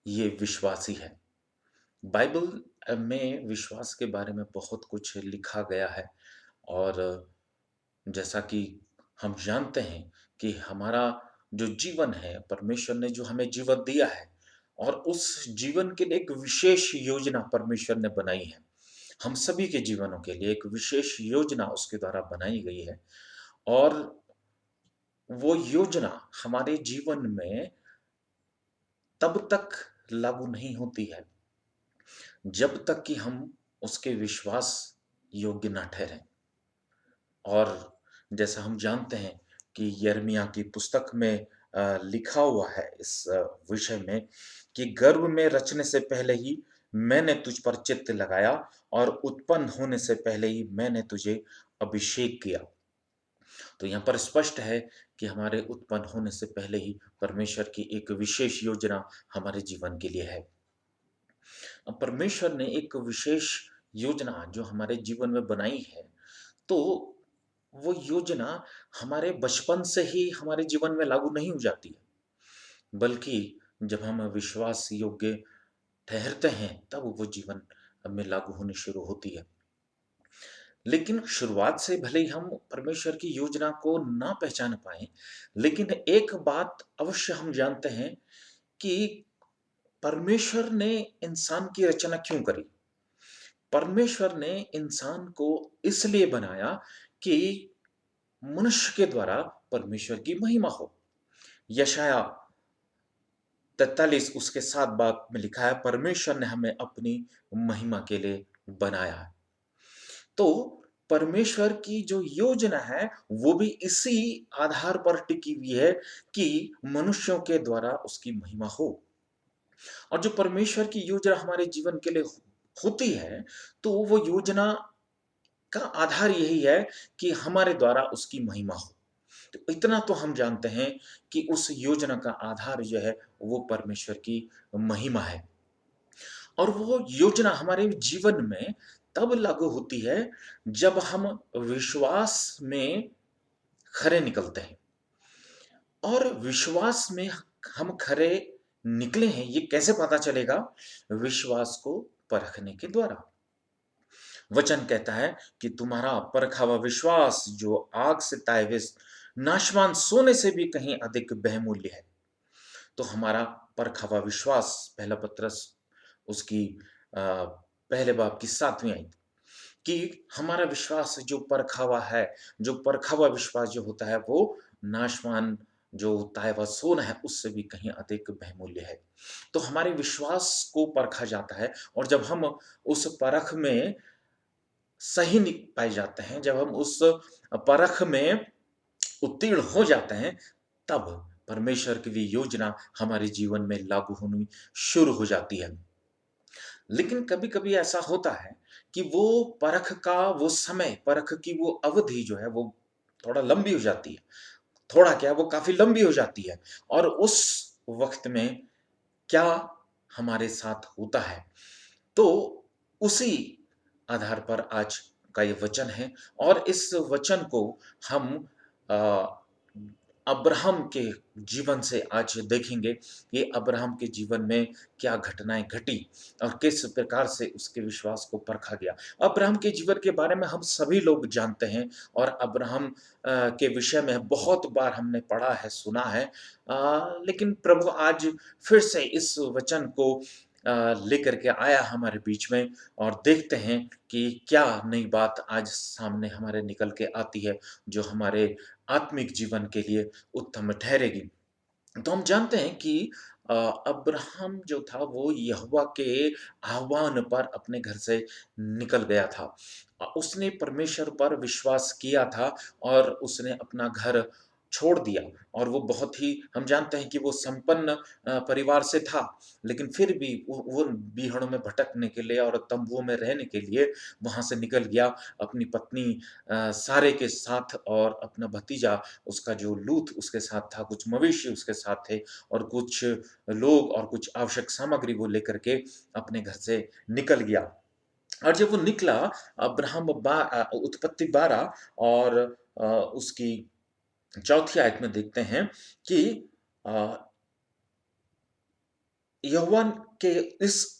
ये विश्वास ही है। बाइबल में विश्वास के बारे में बहुत कुछ लिखा गया है और जैसा कि हम जानते हैं कि हमारा जो जीवन है, परमेश्वर ने जो हमें जीवन दिया है और उस जीवन के लिए एक विशेष योजना परमेश्वर ने बनाई है। हम सभी के जीवनों के लिए एक विशेष योजना उसके द्वारा बनाई गई है और वो योजना हमारे जीवन में तब तक लागू नहीं होती है जब तक कि हम उसके विश्वास योग्य ना ठहरें। और जैसा हम जानते हैं कि यिर्मयाह की पुस्तक में लिखा हुआ है इस विषय में कि गर्भ में रचने से पहले ही मैंने तुझ पर चित्त लगाया और उत्पन्न होने से पहले ही मैंने तुझे अभिषेक किया। तो यहाँ पर स्पष्ट है कि हमारे उत्पन्न होने से पहले ही परमेश्वर की एक विशेष योजना हमारे जीवन के लिए है। अब परमेश्वर ने एक विशेष योजना जो हमारे जीवन में बनाई है, तो वो योजना हमारे बचपन से ही हमारे जीवन में लागू नहीं हो जाती है, बल्कि जब हम विश्वास योग्य ठहरते हैं तब वो जीवन में लागू होनी शुरू होती है। लेकिन शुरुआत से भले ही हम परमेश्वर की योजना को ना पहचान पाए, लेकिन एक बात अवश्य हम जानते हैं कि परमेश्वर ने इंसान की रचना क्यों करी। परमेश्वर ने इंसान को इसलिए बनाया कि मनुष्य के द्वारा परमेश्वर की महिमा हो। यशाया 43 उसके 7 बात में लिखा है, परमेश्वर ने हमें अपनी महिमा के लिए बनाया है। तो परमेश्वर की जो योजना है वो भी इसी आधार पर टिकी हुई है कि मनुष्यों के द्वारा उसकी महिमा हो। और जो परमेश्वर की योजना हमारे जीवन के लिए होती है, तो वो योजना का आधार यही है कि हमारे द्वारा उसकी महिमा हो। तो इतना तो हम जानते हैं कि उस योजना का आधार जो है वो परमेश्वर की महिमा है। और वो योजना हमारे जीवन में तब लागू होती है जब हम विश्वास में खरे निकलते हैं। और विश्वास में हम खरे निकले हैं ये कैसे पता चलेगा? विश्वास को परखने के द्वारा। वचन कहता है कि तुम्हारा परखा हुआ विश्वास जो आग से ताए हुए नाशवान सोने से भी कहीं अधिक बहुमूल्य है। तो हमारा परखा हुआ विश्वास, पहला पत्रस उसकी पहले बाब की 7वीं आयत, कि हमारा विश्वास जो परखा हुआ है, जो परखा हुआ विश्वास जो होता है वो नाशवान जो ताया हुआ सोना है उससे भी कहीं अधिक बहुमूल्य है। तो हमारे विश्वास को परखा जाता है और जब हम उस परख में सही पाए जाते हैं, जब हम उस परख में उत्तीर्ण हो जाते हैं, तब परमेश्वर की भी योजना हमारे जीवन में लागू होनी शुरू हो जाती है। लेकिन कभी-कभी ऐसा होता है कि वो परख का वो समय, परख की वो अवधि जो है वो थोड़ा लंबी हो जाती है। थोड़ा क्या, वो काफ़ी लंबी हो जाती है और उस वक़्त में क्या हमारे साथ होता है, तो उसी आधार पर आज का ये वचन है और इस वचन को हम अ, अब्राहम के जीवन से आज देखेंगे। ये अब्राहम के जीवन में क्या घटनाएँ घटी और किस प्रकार से उसके विश्वास को परखा गया। अब्राहम के जीवन के बारे में हम सभी लोग जानते हैं और अब्राहम के विषय में बहुत बार हमने पढ़ा है, सुना है। लेकिन प्रभु आज फिर से इस वचन को लेकर के आया हमारे बीच में और देखते हैं कि क्या नई बात आज सामने हमारे निकल के आती है, जो हमारे आत्मिक जीवन के लिए उत्तम ठहरेगी। तो हम जानते हैं कि अब्राहम जो था वो यहोवा के आह्वान पर अपने घर से निकल गया था। उसने परमेश्वर पर विश्वास किया था और उसने अपना घर छोड़ दिया और वो बहुत ही हम जानते हैं कि वो संपन्न परिवार से था, लेकिन फिर भी वो बीहड़ों में भटकने के लिए और तंबुओं में रहने के लिए वहाँ से निकल गया अपनी पत्नी सारे के साथ और अपना भतीजा उसका जो लूत उसके साथ था, कुछ मवेशी उसके साथ थे और कुछ लोग और कुछ आवश्यक सामग्री वो लेकर के अपने घर से निकल गया। और जब वो निकला, उत्पत्ति 12 और उसकी चौथी आयत में देखते हैं कि यहोवा के इस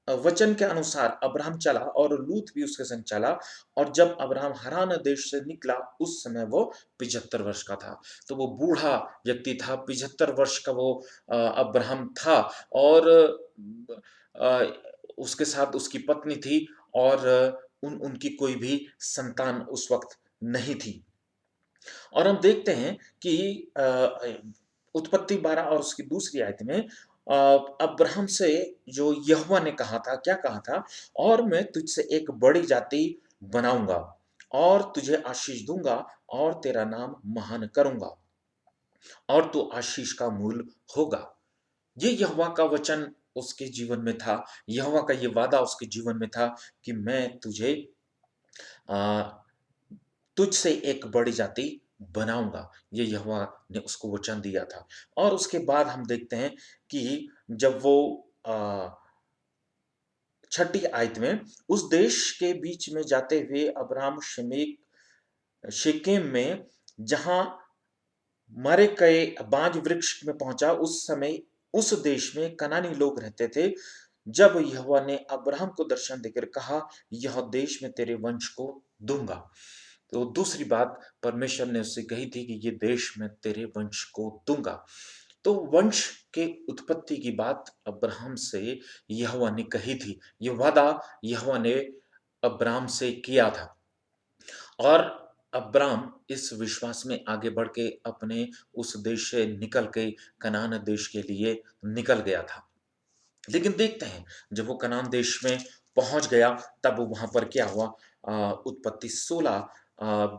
वचन के अनुसार अब्राहम चला और लूत भी उसके संग चला। और जब अब्राहम हरान देश से निकला उस समय वो 75 वर्ष का था। तो वो बूढ़ा व्यक्ति था, 75 वर्ष का वो अब्राहम था। और अ, उसके साथ उसकी पत्नी थी और उनकी कोई भी संतान उस वक्त नहीं थी। और हम देखते हैं कि उत्पत्ति 12 और उसकी दूसरी आयत में अब्राहम से जो यहोवा ने कहा था, क्या कहा था? और मैं तुझसे एक बड़ी जाति बनाऊंगा और तुझे आशीष दूंगा और तेरा नाम महान करूंगा और तू आशीष का मूल होगा। ये यहोवा का वचन उसके जीवन में था। यहोवा का ये वादा उसके जीवन में था कि मैं तुझे आ, तुझसे एक बड़ी जाति बनाऊंगा। ये यहोवा ने उसको वचन दिया था। और उसके बाद हम देखते हैं कि जब वो छठी आयत में उस देश के बीच में जाते हुए अब्राहम शेकेम में जहां मरे गए बांज वृक्ष में पहुंचा, उस समय उस देश में कनानी लोग रहते थे। जब यहोवा ने अब्राहम को दर्शन देकर कहा, यह देश में तेरे वंश को दूंगा। तो दूसरी बात परमेश्वर ने उससे कही थी कि ये देश में तेरे वंश को दूंगा। तो वंश के उत्पत्ति की बात अब्राहम से यहोवा ने कही थी। ये वादा यहोवा ने अब्राहम से किया था। और अब्राम इस विश्वास में आगे बढ़ के अपने उस देश से निकल के कनान देश के लिए निकल गया था। लेकिन देखते हैं जब वो कनान देश में पहुंच गया तब वहां पर क्या हुआ। उत्पत्ति 16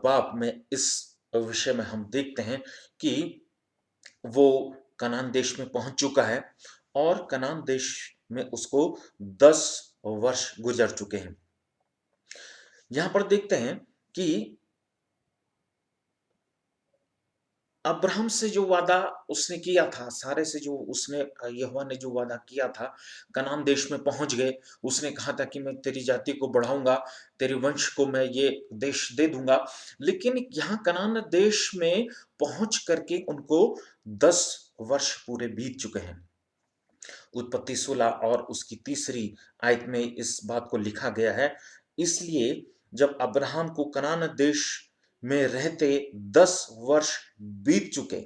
बाब में इस विषय में हम देखते हैं कि वो कनान देश में पहुंच चुका है और कनान देश में उसको 10 वर्ष गुजर चुके हैं। यहां पर देखते हैं कि अब्राहम से जो वादा उसने किया था, सारे से जो उसने यहोवा ने जो वादा किया था, कनान देश में पहुंच गए। उसने कहा था कि मैं तेरी जाति को बढ़ाऊंगा, तेरे वंश को मैं ये देश दे दूंगा। लेकिन यहाँ कनान देश में पहुंच करके उनको 10 वर्ष पूरे बीत चुके हैं। उत्पत्ति 16 और उसकी तीसरी आयत में इस बात को लिखा गया है। इसलिए जब अब्राहम को कनान देश में रहते 10 वर्ष बीत चुके,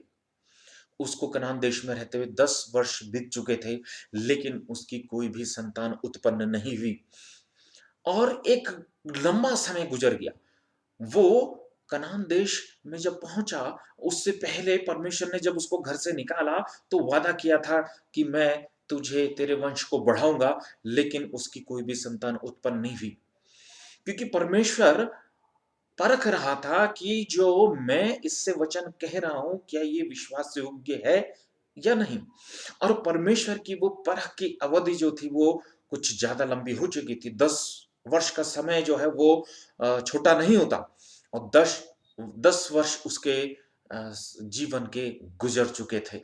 उसको कनान देश में रहते हुए 10 वर्ष बीत चुके थे, लेकिन उसकी कोई भी संतान उत्पन्न नहीं हुई। और एक लंबा समय गुजर गया। वो कनान देश में जब पहुंचा, उससे पहले परमेश्वर ने जब उसको घर से निकाला तो वादा किया था कि मैं तुझे तेरे वंश को बढ़ाऊंगा, लेकिन उसकी कोई भी संतान उत्पन्न नहीं हुई। क्योंकि परमेश्वर परख रहा था कि जो मैं इससे वचन कह रहा हूं क्या ये विश्वास योग्य है या नहीं। और परमेश्वर की वो परख की अवधि जो थी वो कुछ ज्यादा लंबी हो चुकी थी। 10 वर्ष का समय जो है वो छोटा नहीं होता। और 10 वर्ष उसके जीवन के गुजर चुके थे।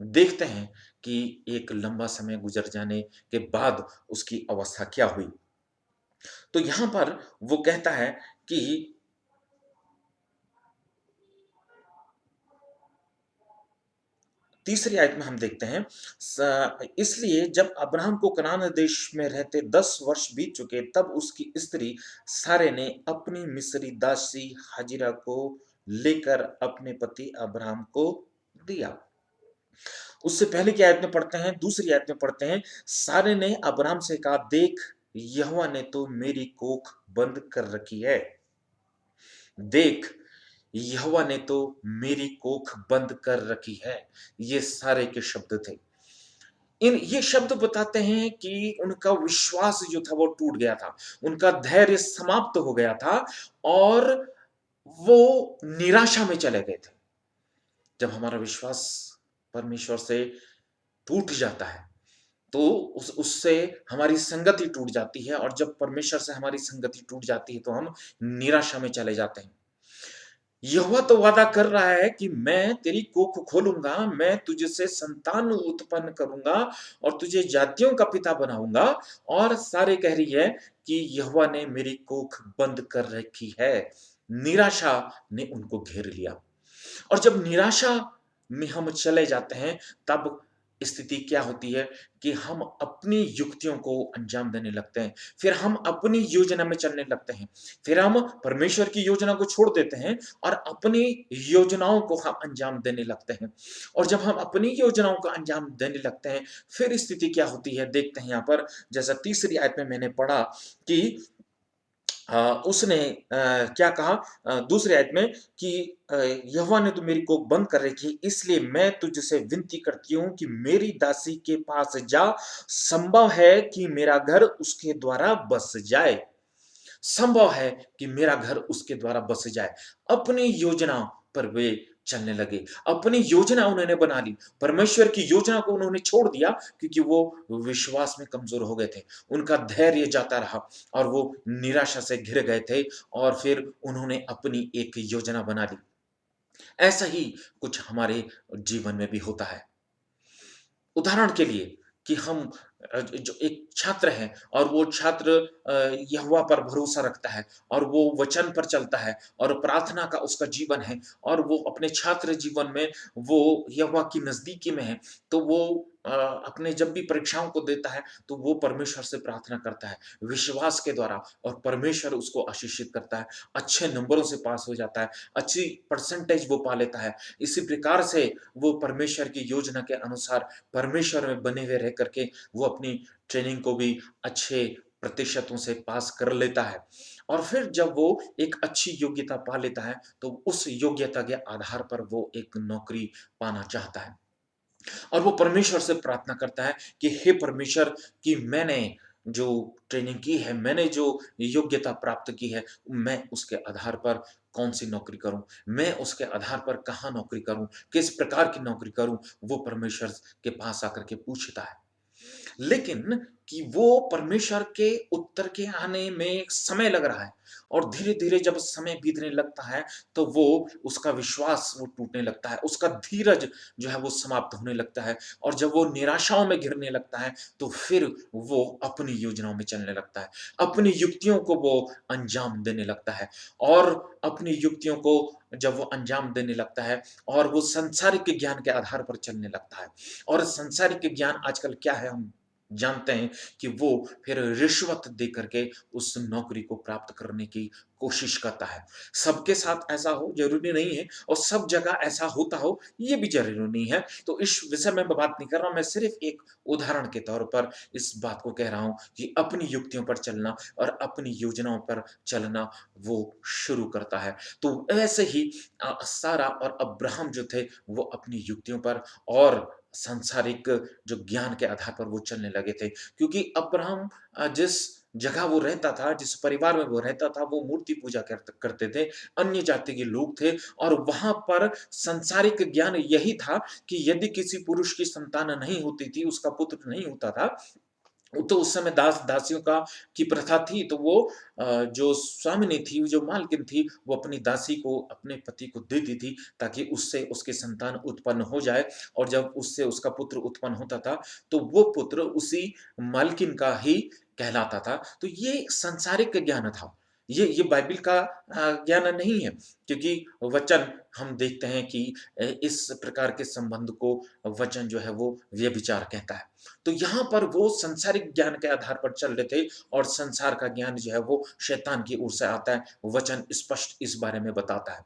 देखते हैं कि एक लंबा समय गुजर जाने के बाद उसकी अवस्था क्या हुई। तो यहां पर वो कहता है कि तीसरी आयत में हम देखते हैं, इसलिए जब अब्राहम को कनान देश में रहते 10 वर्ष बीत चुके, तब उसकी स्त्री सारे ने अपनी मिस्री दासी हाजिरा को लेकर अपने पति अब्राहम को दिया। उससे पहले की आयत में पढ़ते हैं, दूसरी आयत में पढ़ते हैं, सारे ने अब्राहम से कहा, देख यहोवा ने तो मेरी कोख बंद कर रखी है। देख यहोवा ने तो मेरी कोख बंद कर रखी है। ये सारे के शब्द थे। ये शब्द बताते हैं कि उनका विश्वास जो था वो टूट गया था, उनका धैर्य समाप्त हो गया था और वो निराशा में चले गए थे। जब हमारा विश्वास परमेश्वर से टूट जाता है तो उससे हमारी संगति टूट जाती है, और जब परमेश्वर से हमारी संगति टूट जाती है तो हम निराशा में चले जाते हैं। यहोवा तो वादा कर रहा है कि मैं तेरी कोख खोलूंगा, मैं तुझसे संतान उत्पन्न करूंगा और तुझे जातियों का पिता बनाऊंगा। और सारे कह रही है कि यहोवा ने मेरी कोख बंद कर रखी है। निराशा ने उनको घेर लिया। और जब निराशा में हम चले जाते हैं, तब स्थिति क्या होती है कि हम अपनी युक्तियों को अंजाम देने लगते हैं। फिर हम अपनी योजना में चलने लगते हैं। फिर हम परमेश्वर की योजना को छोड़ देते हैं और अपनी योजनाओं को हम अंजाम देने लगते हैं। और जब हम अपनी योजनाओं का अंजाम देने लगते हैं, फिर स्थिति क्या होती है देखते हैं यहाँ पर। जैसा तीसरी आयत में मैंने पढ़ा कि उसने क्या कहा दूसरी आयत में कि यहोवा ने तो मेरी कोख बंद कर रखी, इसलिए मैं तुझसे विनती करती हूँ कि मेरी दासी के पास जा, संभव है कि मेरा घर उसके द्वारा बस जाए। संभव है कि मेरा घर उसके द्वारा बस जाए। अपनी योजना पर वे चलने लगे। अपनी योजना उन्होंने बना ली। परमेश्वर की योजना को उन्होंने छोड़ दिया क्योंकि वो विश्वास में कमजोर हो गए थे। उनका धैर्य जाता रहा और वो निराशा से घिर गए थे और फिर उन्होंने अपनी एक योजना बना ली। ऐसा ही कुछ हमारे जीवन में भी होता है। उदाहरण के लिए कि हम जो एक छात्र है और वो छात्र यहोवा पर भरोसा रखता है और वो वचन पर चलता है और प्रार्थना का उसका जीवन है और वो अपने छात्र जीवन में वो यहोवा की नजदीकी में है, तो वो अपने जब भी परीक्षाओं को देता है तो वो परमेश्वर से प्रार्थना करता है विश्वास के द्वारा, और परमेश्वर उसको आशीषित करता है, अच्छे नंबरों से पास हो जाता है, अच्छी परसेंटेज वो पा लेता है। इसी प्रकार से वो परमेश्वर की योजना के अनुसार परमेश्वर में बने हुए रह करके वो अपनी ट्रेनिंग को भी अच्छे प्रतिशतों से पास कर लेता है। और फिर जब वो एक अच्छी योग्यता पा लेता है तो उस योग्यता के आधार पर वो एक नौकरी पाना चाहता है और वो परमेश्वर से प्रार्थना करता है कि हे परमेश्वर, कि मैंने जो ट्रेनिंग की है, मैंने जो योग्यता प्राप्त की है, मैं उसके आधार पर कौन सी नौकरी करूं, मैं उसके आधार पर कहाँ नौकरी करूं, किस प्रकार की नौकरी करूं, वो परमेश्वर के पास आकर के पूछता है। लेकिन कि वो परमेश्वर के उत्तर के आने में समय लग रहा है और धीरे-धीरे जब समय बीतने लगता है, तो वो उसका विश्वास वो टूटने लगता है, उसका धीरज जो है वो समाप्त होने लगता है और जब वो निराशाओं में घिरने लगता है, तो फिर वो अपनी योजनाओं में चलने लगता है, अपनी युक्तियों को वो अंजाम देने लगता है और अपनी युक्तियों को जब वो अंजाम देने लगता है और वो सांसारिक ज्ञान के आधार पर चलने लगता है। और सांसारिक ज्ञान आजकल क्या है हम जानते हैं कि वो फिर रिश्वत दे करके उस नौकरी को प्राप्त करने की कोशिश करता है। सबके साथ ऐसा हो जरूरी नहीं है और सब जगह ऐसा होता हो ये भी जरूरी नहीं है। तो इस विषय में मैं बात नहीं कर रहा हूं, मैं सिर्फ एक उदाहरण के तौर पर इस बात को कह रहा हूं कि अपनी युक्तियों पर चलना और अपनी योजनाओं पर चलना वो शुरू करता है। तो ऐसे ही सारा और अब्राहम जो थे वो अपनी युक्तियों पर और सांसारिक जो ज्ञान के आधार पर वो चलने लगे थे, क्योंकि अब्राहम जिस जगह वो रहता था, जिस परिवार में वो रहता था, वो मूर्ति पूजा करते थे, अन्य जाति के लोग थे और वहां पर सांसारिक ज्ञान यही था कि यदि किसी पुरुष की संतान नहीं होती थी, उसका पुत्र नहीं होता था, तो उस समय दास दासियों का की प्रथा थी, तो वो जो स्वामिनी थी, जो मालकिन थी, वो अपनी दासी को अपने पति को देती थी ताकि उससे उसकी संतान उत्पन्न हो जाए और जब उससे उसका पुत्र उत्पन्न होता था, तो वो पुत्र उसी मालकिन का ही कहलाता था। तो ये सांसारिक ज्ञान था। ये बाइबल का ज्ञान नहीं है, क्योंकि वचन हम देखते हैं कि इस प्रकार के संबंध को वचन जो है वो व्यभिचार कहता है। तो यहाँ पर वो संसारिक ज्ञान के आधार पर चल रहे थे और संसार का ज्ञान जो है वो शैतान की ओर से आता है। वचन स्पष्ट इस बारे में बताता है।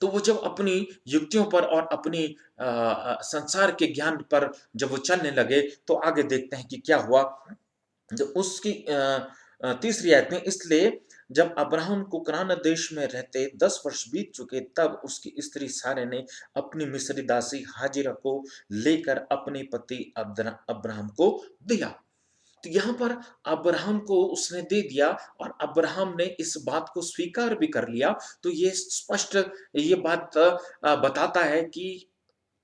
तो वो जब अपनी युक्तियों पर और अपनी संसार के ज्ञान पर जब वो चलने लगे, तो आगे देखते हैं कि क्या हुआ। जो उसकी तीसरी आयत में, इसलिए जब अब्राहम को कनान देश में रहते 10 वर्ष बीत चुके, तब उसकी स्त्री सारे ने अपनी मिस्री दासी हाजिरा को लेकर अपने पति अब्राहम को दिया। तो यहाँ पर अब्राहम को उसने दे दिया और अब्राहम ने इस बात को स्वीकार भी कर लिया। तो ये स्पष्ट ये बात बताता है कि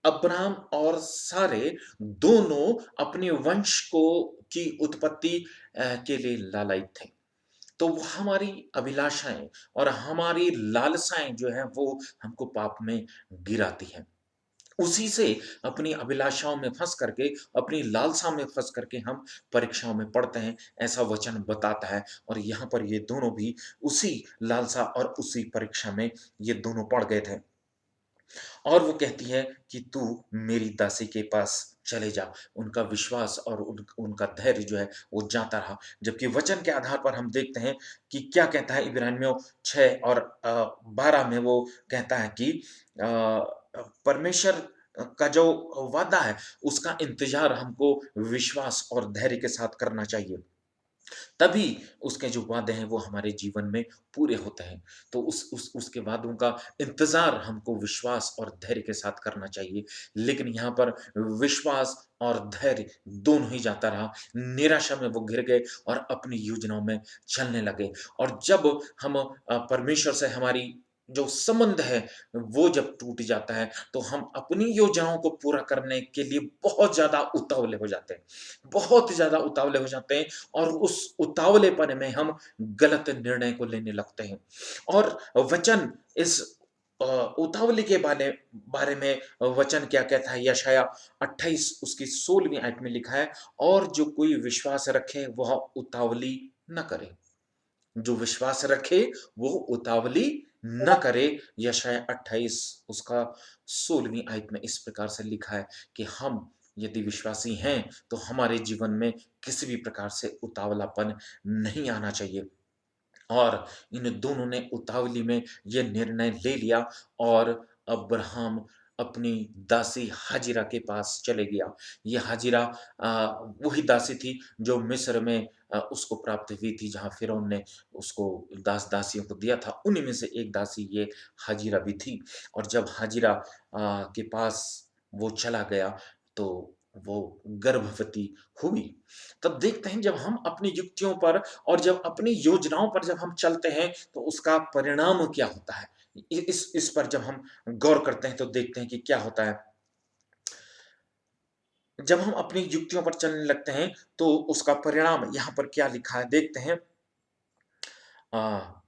अब्राहम और सारे दोनों अपने वंश को की उत्पत्ति के लिए लालायित थे। तो वो हमारी अभिलाषाएं और हमारी लालसाएं जो हैं वो हमको पाप में गिराती हैं। उसी से अपनी अभिलाषाओं में फंस करके, अपनी लालसा में फंस करके हम परीक्षाओं में पढ़ते हैं, ऐसा वचन बताता है। और यहाँ पर ये दोनों भी उसी लालसा और उसी परीक्षा में ये दोनों पड़ गए थे। और वो कहती है कि तू मेरी दासी के पास चले जा। उनका विश्वास और उनका धैर्य जो है वो जाता रहा। जबकि वचन के आधार पर हम देखते हैं कि क्या कहता है इब्रानियों 6 और 12 में वो कहता है कि परमेश्वर का जो वादा है उसका इंतजार हमको विश्वास और धैर्य के साथ करना चाहिए। तभी उसके जो वादे हैं वो हमारे जीवन में पूरे होते हैं। तो उसके वादों का इंतज़ार हमको विश्वास और धैर्य के साथ करना चाहिए। लेकिन यहाँ पर विश्वास और धैर्य दोनों ही जाता रहा। निराशा में वो घिर गए और अपनी योजनाओं में चलने लगे। और जब हम परमेश्वर से हमारी जो संबंध है वो जब टूट जाता है, तो हम अपनी योजनाओं को पूरा करने के लिए बहुत ज़्यादा उतावले हो जाते हैं। बहुत ज़्यादा उतावले हो जाते हैं और उस उतावलेपन में हम गलत निर्णय को लेने लगते हैं। और वचन इस उतावली के बारे में वचन क्या कहता है? यशायाह 28 उसकी 16वीं आयत में लिखा है, और जो कोई विश्वास रखे वह उतावली न करे। जो विश्वास रखे वो उतावली न करे। यशायाह 28 उसका 16वीं आयत में इस प्रकार से लिखा है कि हम यदि विश्वासी हैं तो हमारे जीवन में किसी भी प्रकार से उतावलापन नहीं आना चाहिए। और इन दोनों ने उतावली में ये निर्णय ले लिया और अब्राहम अपनी दासी हाजिरा के पास चले गया। ये हाजिरा वही दासी थी जो मिस्र में उसको प्राप्त हुई थी, जहाँ फ़िरौन ने उसको दास-दासियों को दिया था। उन्हीं में से एक दासी ये हाजिरा भी थी। और जब हाजिरा के पास वो चला गया तो वो गर्भवती हुई। तब देखते हैं जब हम अपनी युक्तियों पर और जब अपनी योजनाओं पर जब हम चलते हैं तो उसका परिणाम क्या होता है? इस पर जब हम गौर करते हैं तो देखते हैं कि क्या होता है। जब हम अपनी युक्तियों पर चलने लगते हैं तो उसका परिणाम यहाँ पर क्या लिखा है देखते हैं। अ,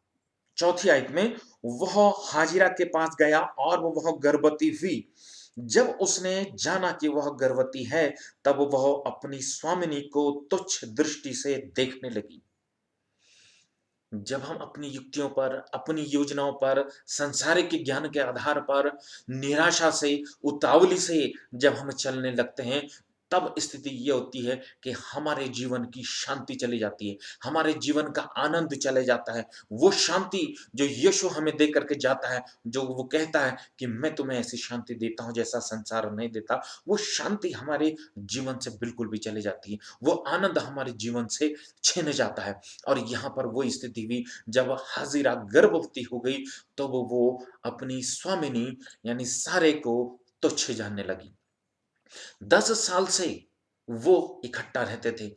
चौथी आयत में, वह हाजिरा के पास गया और वह गर्भवती हुई। जब उसने जाना कि वह गर्भवती है, तब वह अपनी स्वामिनी को तुच्छ दृष्टि से देखने लगी। जब हम अपनी युक्तियों पर, अपनी योजनाओं पर, सांसारिक ज्ञान के आधार पर, निराशा से, उतावली से जब हम चलने लगते हैं, तब स्थिति ये होती है कि हमारे जीवन की शांति चली जाती है, हमारे जीवन का आनंद चले जाता है। वो शांति जो यीशु हमें दे करके जाता है, जो वो कहता है कि मैं तुम्हें ऐसी शांति देता हूँ जैसा संसार नहीं देता, वो शांति हमारे जीवन से बिल्कुल भी चली जाती है। वो आनंद हमारे जीवन से छिन जाता है। और यहाँ पर वो स्थिति हुई जब हाजिरा गर्भवती हो गई, तो वो अपनी स्वामिनी यानी सारे को तुच्छ जानने लगी। 10 साल से वो इकट्ठा रहते थे,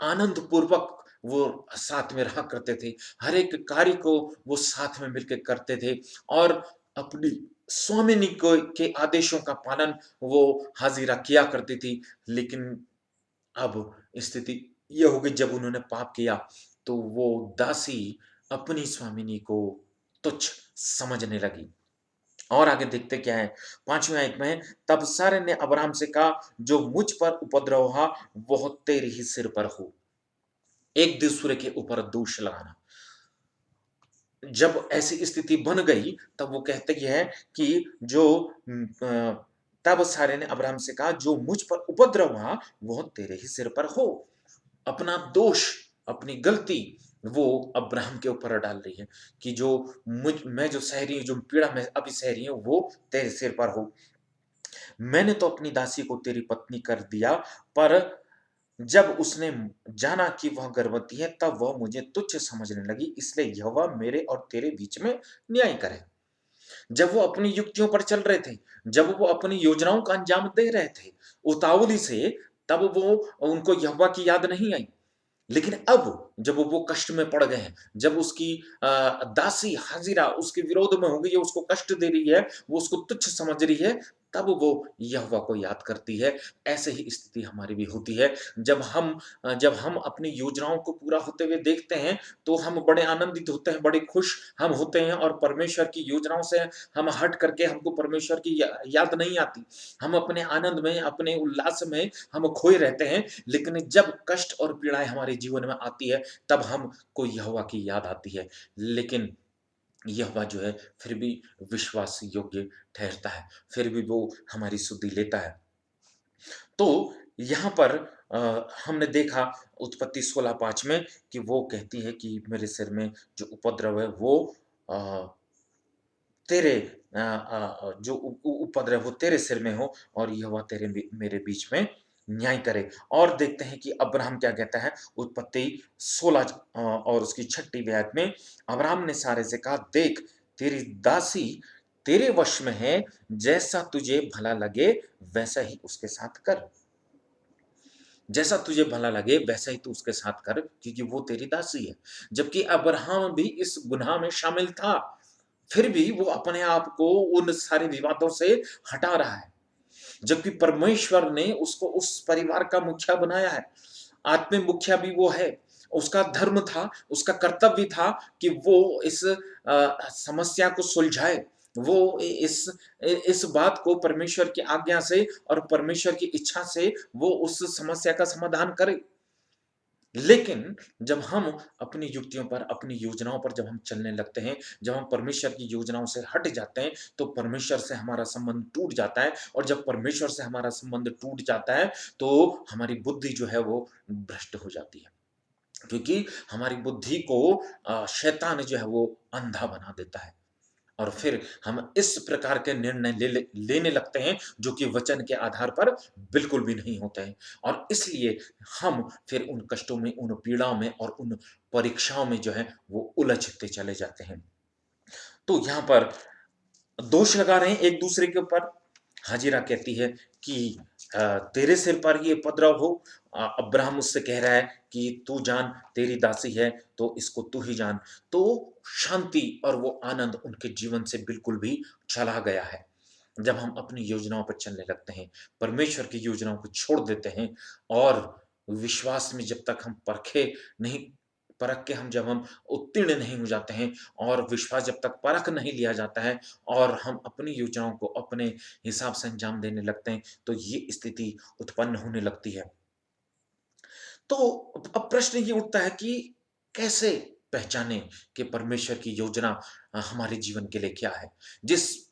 आनंद पूर्वक वो साथ में रहा करते थे, हर एक कार्य को वो साथ में मिलकर करते थे और अपनी स्वामिनी को के आदेशों का पालन वो हाजिरा किया करती थी। लेकिन अब स्थिति ये हो गई, जब उन्होंने पाप किया तो वो दासी अपनी स्वामिनी को तुच्छ समझने लगी। और आगे देखते क्या है, 5वीं आयत में है, तब सारे ने अब्राहम से कहा, जो मुझ पर उपद्रव हुआ वह तेरे ही सिर पर हो। एक दूसरे के ऊपर दोष लगाना। जब ऐसी स्थिति बन गई तब वो कहते ये है कि तब सारे ने अब्राहम से कहा, जो मुझ पर उपद्रव हुआ वह तेरे ही सिर पर हो। अपना दोष, अपनी गलती वो अब्राहम के ऊपर डाल रही है कि जो मैं जो सह रही हूँ, जो पीड़ा मैं अभी सह रही हूँ वो तेरे सिर पर हो। मैंने तो अपनी दासी को तेरी पत्नी कर दिया, पर जब उसने जाना कि वह गर्भवती है तब वह मुझे तुच्छ समझने लगी, इसलिए यहोवा मेरे और तेरे बीच में न्याय करे। जब वो अपनी युक्तियों पर चल रहे थे, जब वो अपनी योजनाओं का अंजाम दे रहे थे उतावली से, तब वो उनको यहोवा की याद नहीं आई। लेकिन अब जब वो कष्ट में पड़ गए हैं, जब उसकी दासी हाजिरा उसके विरोध में हो गई है, उसको कष्ट दे रही है, वो उसको तुच्छ समझ रही है, तब वो यहोवा को याद करती है। ऐसे ही स्थिति हमारी भी होती है। जब हम अपनी योजनाओं को पूरा होते हुए देखते हैं, तो हम बड़े आनंदित होते हैं, बड़े खुश हम होते हैं और परमेश्वर की योजनाओं से हम हट करके हमको परमेश्वर की याद नहीं आती। हम अपने आनंद में, अपने उल्लास में हम खोए रहते हैं। लेकिन जब कष्ट और पीड़ाएँ हमारे जीवन में आती है, तब हमको यहोवा की याद आती है। लेकिन यहोवा जो है फिर भी विश्वास योग्य ठहरता है, फिर भी वो हमारी सुधि लेता है। तो यहाँ पर हमने देखा उत्पत्ति 16:5 में कि वो कहती है कि मेरे सिर में जो उपद्रव है वो अ, तेरे जो उपद्रव वो तेरे सिर में हो और यहोवा मेरे बीच में न्याय करे। और देखते हैं कि अब्राहम क्या कहता है उत्पत्ति 16 और उसकी 6वीं आयत में अब्राहम ने सारे से कहा, देख तेरी दासी तेरे वश में है, जैसा तुझे भला लगे वैसा ही उसके साथ कर। जैसा तुझे भला लगे वैसा ही तू उसके साथ कर, क्योंकि वो तेरी दासी है। जबकि अब्राहम भी इस गुनाह में शामिल था, फिर भी वो अपने आप को उन सारे विवादों से हटा रहा है। जबकि परमेश्वर ने उसको उस परिवार का मुखिया बनाया है, आत्मिक मुखिया भी वो है। उसका धर्म था, उसका कर्तव्य था कि वो इस समस्या को सुलझाए। वो इस बात को परमेश्वर की आज्ञा से और परमेश्वर की इच्छा से वो उस समस्या का समाधान करे। लेकिन जब हम अपनी युक्तियों पर, अपनी योजनाओं पर जब हम चलने लगते हैं, जब हम परमेश्वर की योजनाओं से हट जाते हैं, तो परमेश्वर से हमारा संबंध टूट जाता है। और जब परमेश्वर से हमारा संबंध टूट जाता है, तो हमारी बुद्धि जो है वो भ्रष्ट हो जाती है। क्योंकि हमारी बुद्धि को शैतान जो है वो अंधा बना देता है। और फिर हम इस प्रकार के निर्णय लेने लगते हैं जो कि वचन के आधार पर बिल्कुल भी नहीं होते हैं। और इसलिए हम फिर उन कष्टों में, उन पीड़ाओं में और उन परीक्षाओं में जो है वो उलझते चले जाते हैं। तो यहाँ पर दोष लगा रहे हैं एक दूसरे के ऊपर। हाजिरा कहती है कि तेरे सिर पर ये उपद्रव हो। अब्राहम उससे कह रहा है कि तू जान तेरी दासी है, तो इसको तू ही जान। तो शांति और वो आनंद उनके जीवन से बिल्कुल भी चला गया है। जब हम अपनी योजनाओं पर चलने लगते हैं, परमेश्वर की योजनाओं को छोड़ देते हैं और विश्वास में जब तक हम परख के हम जब हम उत्तीर्ण नहीं हो जाते हैं और विश्वास जब तक परख नहीं लिया जाता है और हम अपनी योजनाओं को अपने हिसाब से अंजाम देने लगते हैं, तो ये स्थिति उत्पन्न होने लगती है। तो अब प्रश्न ये उठता है कि कैसे पहचानें कि परमेश्वर की योजना हमारे जीवन के लिए क्या है? जिस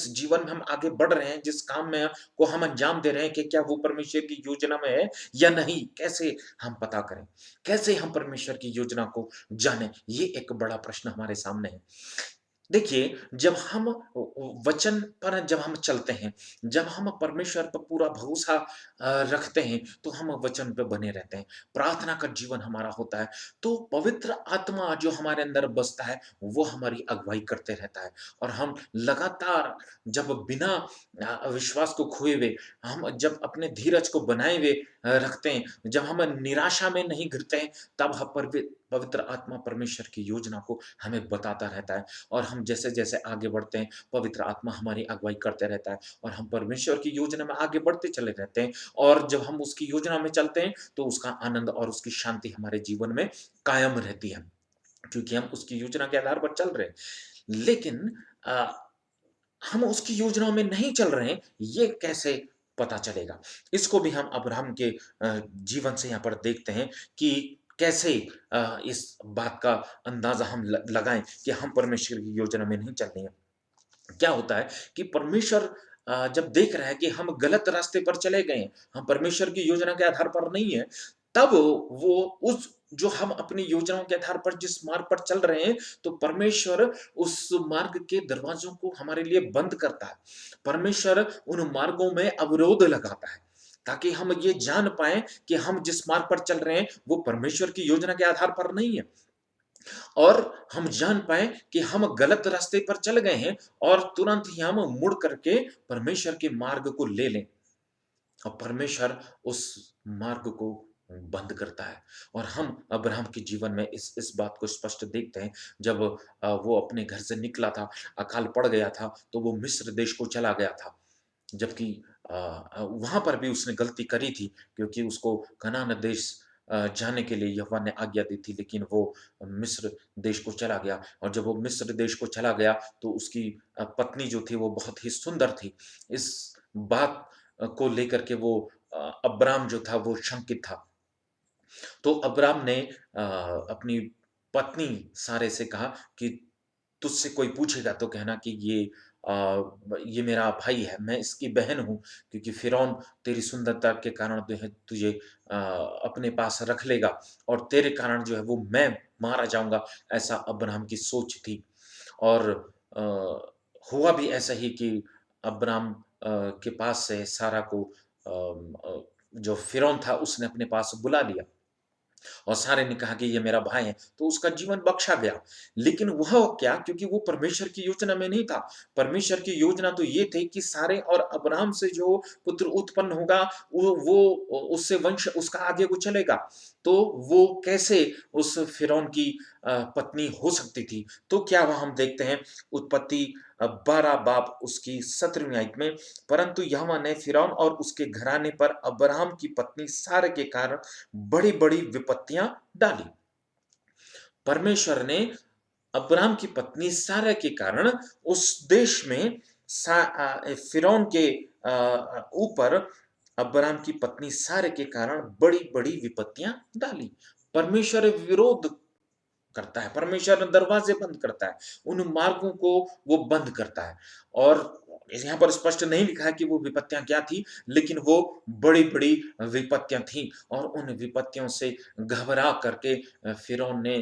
जीवन में हम आगे बढ़ रहे हैं, जिस काम में को हम अंजाम दे रहे हैं, कि क्या वो परमेश्वर की योजना में है या नहीं? कैसे हम पता करें? कैसे हम परमेश्वर की योजना को जानें? ये एक बड़ा प्रश्न हमारे सामने है। देखिए, जब हम वचन पर जब हम चलते हैं, जब हम परमेश्वर पर पूरा भरोसा रखते हैं, तो हम वचन पे बने रहते हैं। प्रार्थना का जीवन हमारा होता है, तो पवित्र आत्मा जो हमारे अंदर बसता है, वो हमारी अगुवाई करते रहता है। और हम लगातार जब बिना विश्वास को खोए हुए, हम जब अपने धीरज को बनाए हुए रखते हैं, जब हम निराशा में नहीं घिरते हैं, तब हम पवित्र आत्मा परमेश्वर की योजना को हमें बताता रहता है। और हम जैसे-जैसे आगे बढ़ते हैं, पवित्र आत्मा हमारी अगुवाई करते रहता है और हम परमेश्वर की योजना में आगे बढ़ते चले रहते हैं। और जब हम उसकी योजना में चलते हैं, तो उसका आनंद और उसकी शांति हमारे जीवन में कायम रहती है, क्योंकि हम उसकी योजना के आधार पर चल रहे हैं। लेकिन अ, हम उसकी योजनाओं में नहीं चल रहे हैं, ये कैसे पता चलेगा? इसको भी हम अब्राहम के जीवन से यहाँ पर देखते हैं कि कैसे इस बात का अंदाज़ा हम लगाएँ कि हम परमेश्वर की योजना में नहीं चल रहे हैं। क्या होता है कि परमेश्वर जब देख रहा है कि हम गलत रास्ते पर चले गए हैं, हम परमेश्वर की योजना के आधार पर नहीं है, तब वो उस जो हम अपनी योजनाओं के आधार पर जिस मार्ग पर चल रहे हैं, तो परमेश्वर उस मार्ग के दरवाज़ों को हमारे लिए बंद करता है। परमेश्वर उन मार्गों में अवरोध लगाता है, ताकि हम ये जान पाएँ कि हम जिस मार्ग पर चल रहे हैं, वो परमेश्वर की योजना के आधार पर नहीं है। और हम जान पाएँ कि हम गलत रास्ते पर चल गए हैं और तुरंत ही हम मुड़ करके परमेश्वर के मार्ग को ले लें। और परमेश्वर उस मार्ग को बंद करता है। और हम अब्राहम के जीवन में इस बात को स्पष्ट देखते हैं। जब वो अपने घर से निकला था, अकाल पड़ गया था, तो वो मिस्र देश को चला गया था। जबकि वहाँ पर भी उसने गलती करी थी, क्योंकि उसको कनान देश जाने के लिए यहोवा ने आज्ञा दी थी, लेकिन वो मिस्र देश को चला गया। और जब वो मिस्र देश को चला गया, तो उसकी पत्नी जो थी वो बहुत ही सुंदर थी। इस बात को लेकर के वो अब्राम जो था वो शंकित था। तो अब्राम ने अपनी पत्नी सारे से कहा कि तुझसे कोई पूछेगा तो कहना कि ये मेरा भाई है, मैं इसकी बहन हूँ, क्योंकि फ़िरौन तेरी सुंदरता के कारण जो है तुझे अपने पास रख लेगा और तेरे कारण जो है वो मैं मारा जाऊँगा, ऐसा अब्राहम की सोच थी। और अ, हुआ भी ऐसा ही कि अब्राम के पास से सारा को जो फ़िरौन था उसने अपने पास बुला लिया। और सारे ने कहा कि ये मेरा भाई है, तो उसका जीवन बख्शा गया। लेकिन वह क्या, क्योंकि वो परमेश्वर की योजना में नहीं था। परमेश्वर की योजना तो ये थी कि सारे और अब्राहम से जो पुत्र उत्पन्न होगा, वो उससे वंश उसका आगे को चलेगा। तो वो कैसे उस फ़िरौन की पत्नी हो सकती थी? तो क्या वहाँ हम देखते हैं उत्पत्ति 12 बाब उसकी 17वीं आयत में, परंतु यहोवा ने फ़िरौन और उसके घराने पर अब्राहम की पत्नी सारा के कारण बड़ी-बड़ी विपत्तियां डाली। परमेश्वर ने अब्राम की पत्नी सारा के कारण उस देश में फिरौन के ऊपर अब्राम की पत्नी सारे के कारण बड़ी-बड़ी विपत्तियां डाली। परमेश्वर विरोध करता है, परमेश्वर दरवाजे बंद करता है, उन मार्गों को वो बंद करता है। और यहाँ पर स्पष्ट नहीं लिखा है कि वो विपत्तियां क्या थी, लेकिन वो बड़ी-बड़ी विपत्तियां थी और उन विपत्तियों से घबरा करके फिरौन ने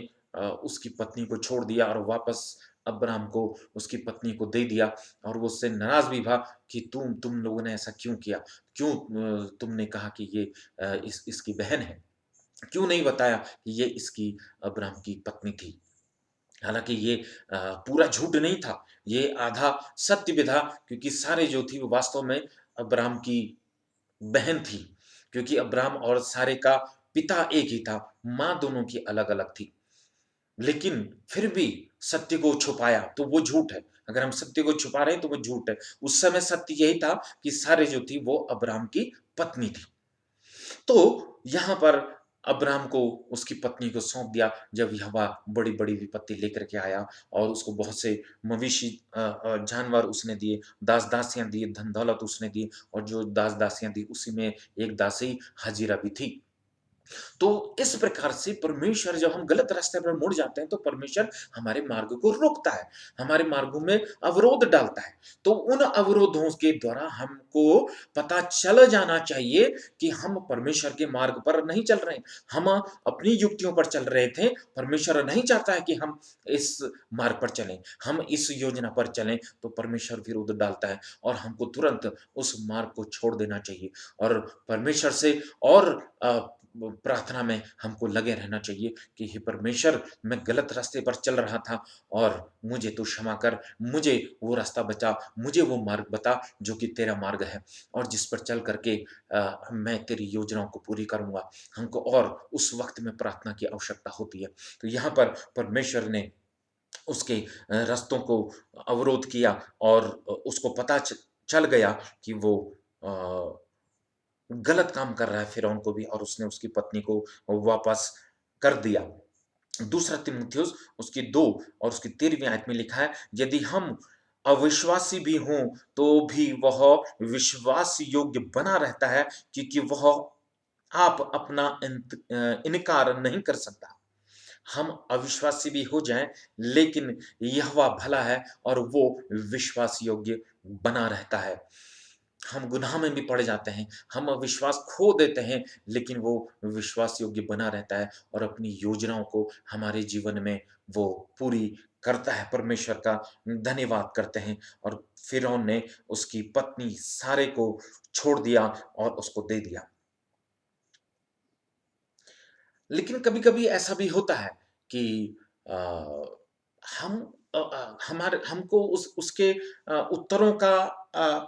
उसकी पत्नी को छोड़ दिया और वापस अब्राम को उसकी पत्नी को दे दिया। और वो उससे नाराज भी था कि तुम लोगों ने ऐसा क्यों किया? क्यों तुमने कहा कि ये इसकी बहन है? क्यों नहीं बताया कि ये इसकी अब्राहम की पत्नी थी? हालाँकि ये पूरा झूठ नहीं था, ये आधा सत्य भी था, क्योंकि सारे जो थी वो वास्तव में अब्राहम की बहन थी, क्योंकि अब्राहम और सारे का पिता एक ही था, माँ दोनों की अलग-अलग थी। लेकिन फिर भी सत्य को छुपाया तो वो झूठ है। अगर हम सत्य को छुपा रहे हैं तो वो झूठ है। उस समय सत्य यही था कि सारे जो थी वो अब्राहम की पत्नी थी। तो यहाँ पर अब्राहम को उसकी पत्नी को सौंप दिया, जब यहोवा बड़ी-बड़ी विपत्ति लेकर के आया और उसको बहुत से मवेशी जानवर उसने दिए, दास-दासियाँ दिए, धन-दौलत उसने दी, और जो दास-दासियाँ दी उसी में एक दासी हाजिरा भी थी। तो इस प्रकार से परमेश्वर, जब हम गलत रास्ते पर मुड़ जाते हैं तो परमेश्वर हमारे मार्ग को रोकता है, हमारे मार्गों में अवरोध डालता है। तो उन अवरोधों के द्वारा हमको पता चल जाना चाहिए कि हम परमेश्वर के मार्ग पर नहीं चल रहे हैं, हम अपनी युक्तियों पर चल रहे थे। परमेश्वर नहीं चाहता है कि हम इस मार्ग पर चलें, हम इस योजना पर चलें, तो परमेश्वर विरोध डालता है और हमको तुरंत उस मार्ग को छोड़ देना चाहिए और परमेश्वर से और प्रार्थना में हमको लगे रहना चाहिए कि हे परमेश्वर, मैं गलत रास्ते पर चल रहा था और मुझे तू क्षमा कर, मुझे वो रास्ता बता, मुझे वो मार्ग बता जो कि तेरा मार्ग है और जिस पर चल करके मैं तेरी योजनाओं को पूरी करूँगा। हमको और उस वक़्त में प्रार्थना की आवश्यकता होती है। तो यहाँ पर परमेश्वर ने उसके रास्तों को अवरोध किया और उसको पता चल गया कि वो अ गलत काम कर रहा है फ़िरौन को भी, और उसने उसकी पत्नी को वापस कर दिया। दूसरा तीमुथियुस उसकी 2 और उसकी 13वीं आयत में लिखा है, यदि हम अविश्वासी भी हों, तो भी वह विश्वास योग्य बना रहता है, क्योंकि वह आप अपना इनकार नहीं कर सकता। हम अविश्वासी भी हो जाएँ, लेकिन यहोवा भला है और वो विश्वास योग्य बना रहता है। हम गुनाह में भी पड़ जाते हैं, हम विश्वास खो देते हैं, लेकिन वो विश्वास योग्य बना रहता है और अपनी योजनाओं को हमारे जीवन में वो पूरी करता है। परमेश्वर का धन्यवाद करते हैं। और फ़िरौन ने उसकी पत्नी सारे को छोड़ दिया और उसको दे दिया। लेकिन कभी-कभी ऐसा भी होता है कि अ, हम हमारे हमको उसके उत्तरों का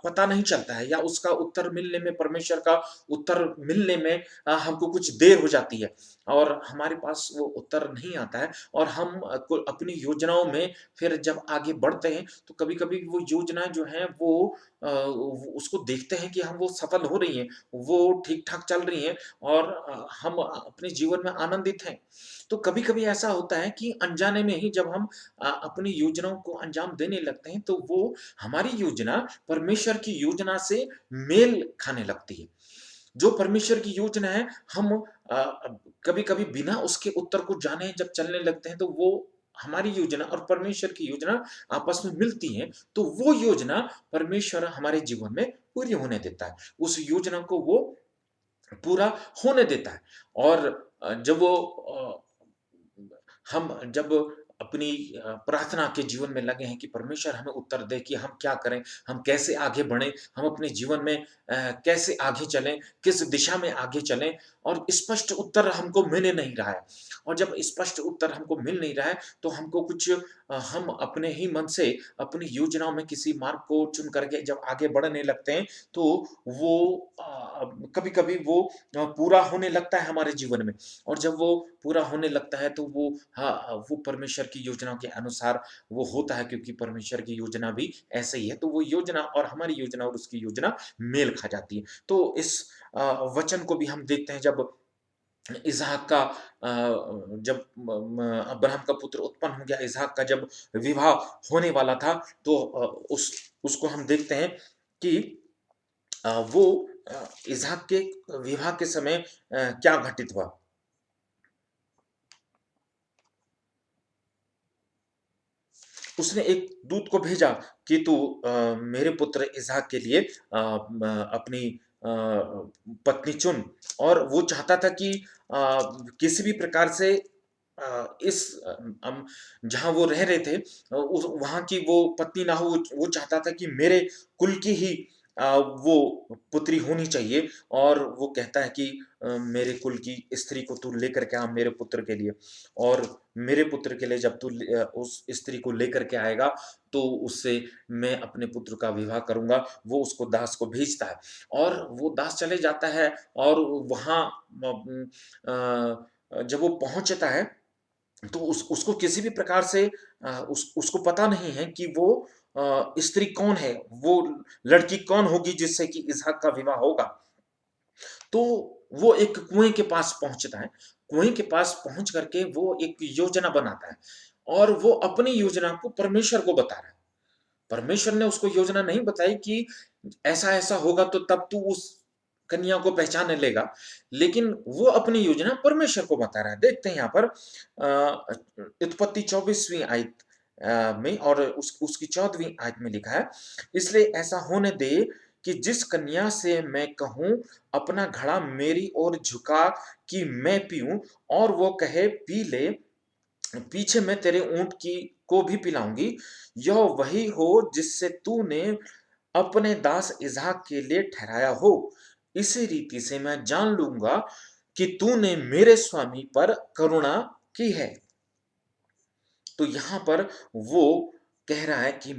पता नहीं चलता है, या उसका उत्तर मिलने में, परमेश्वर का उत्तर मिलने में हमको कुछ देर हो जाती है और हमारे पास वो उत्तर नहीं आता है और हम अपनी योजनाओं में फिर जब आगे बढ़ते हैं तो कभी-कभी वो योजनाएँ जो हैं वो वो उसको देखते हैं कि हम वो सफल हो रही हैं, वो ठीक-ठाक चल रही हैं और हम अपने जीवन में आनंदित हैं। तो कभी-कभी ऐसा होता है कि अनजाने में ही जब हम अपनी योजनाओं को अंजाम देने लगते हैं, तो वो हमारी योजना परमेश्वर की योजना से मेल खाने लगती है। जो परमेश्वर की योजना है, हम कभी-कभी बिना उसके उत्तर को जाने जब चलने लगते हैं, तो वो हमारी योजना और परमेश्वर की योजना आपस में मिलती हैं, तो वो योजना परमेश्वर हमारे जीवन में पूरी होने देता है। उस योजना को वो पूरा होने देता है। और जब वो हम जब अपनी प्रार्थना के जीवन में लगे हैं कि परमेश्वर हमें उत्तर दे कि हम क्या करें, हम कैसे आगे बढ़ें, हम अपने जीवन में कैसे आगे चलें, किस दिशा में आगे चलें, और स्पष्ट उत्तर हमको मिल नहीं रहा है। और जब स्पष्ट उत्तर हमको मिल नहीं रहा है, तो हमको कुछ हम अपने ही मन से अपनी योजनाओं में किसी मार्ग को चुन करके जब आगे बढ़ने लगते हैं, तो वो कभी-कभी वो पूरा होने लगता है हमारे जीवन में। और जब वो पूरा होने लगता है, तो वो वो परमेश्वर की योजना के अनुसार वो होता है, क्योंकि परमेश्वर की योजना भी ऐसे ही है। तो वो योजना और हमारी योजना और उसकी योजना मेल खा जाती है। तो इस वचन को भी हम देखते हैं, जब इसहाक का जब अब्राहम का पुत्र उत्पन्न हो गया, इसहाक का जब विवाह होने वाला था, तो उसको हम देखते हैं कि वो इसहाक के विवाह के समय क्या घटित हुआ। उसने एक दूत को भेजा कि तू मेरे पुत्र इसहाक के लिए अपनी पत्नी चुन। और वो चाहता था कि किसी भी प्रकार से इस जहाँ वो रह रहे थे, उस वहाँ की वो पत्नी ना हो। वो चाहता था कि मेरे कुल की ही वो पुत्री होनी चाहिए। और वो कहता है कि मेरे कुल की स्त्री को तू लेकर के आ मेरे पुत्र के लिए। और मेरे पुत्र के लिए जब तू उस स्त्री को लेकर के आएगा, तो उससे मैं अपने पुत्र का विवाह करूँगा। वो उसको दास को भेजता है, और वो दास चले जाता है। और वहाँ जब वो पहुँचता है, तो उसको किसी भी प्रकार से उसको पता नहीं है कि वो स्त्री कौन है, वो लड़की कौन होगी जिससे कि इसहाक का विवाह होगा। तो वो एक कुएं के पास पहुंचता है। कुएं के पास पहुंच करके वो एक योजना बनाता है, और वो अपनी योजना को परमेश्वर को बता रहा है। परमेश्वर ने उसको योजना नहीं बताई कि ऐसा-ऐसा होगा तो तब तू उस कन्या को पहचान लेगा। लेकिन वो अपनी योजना परमेश्वर को बता रहा है। देखते हैं यहाँ पर उत्पत्ति 24वीं आयत में, और उसकी 14वीं आयत में लिखा है, इसलिए ऐसा होने दे कि जिस कन्या से मैं कहूँ अपना घड़ा मेरी ओर झुका कि मैं पीऊँ, और वो कहे पी ले, पीछे मैं तेरे ऊंट की को भी पिलाऊंगी, यह वही हो जिससे तूने अपने दास इसहाक के लिए ठहराया हो। इसी रीति से मैं जान लूंगा कि तूने मेरे स्वामी पर करुणा की है। तो यहाँ पर वो कह रहा है कि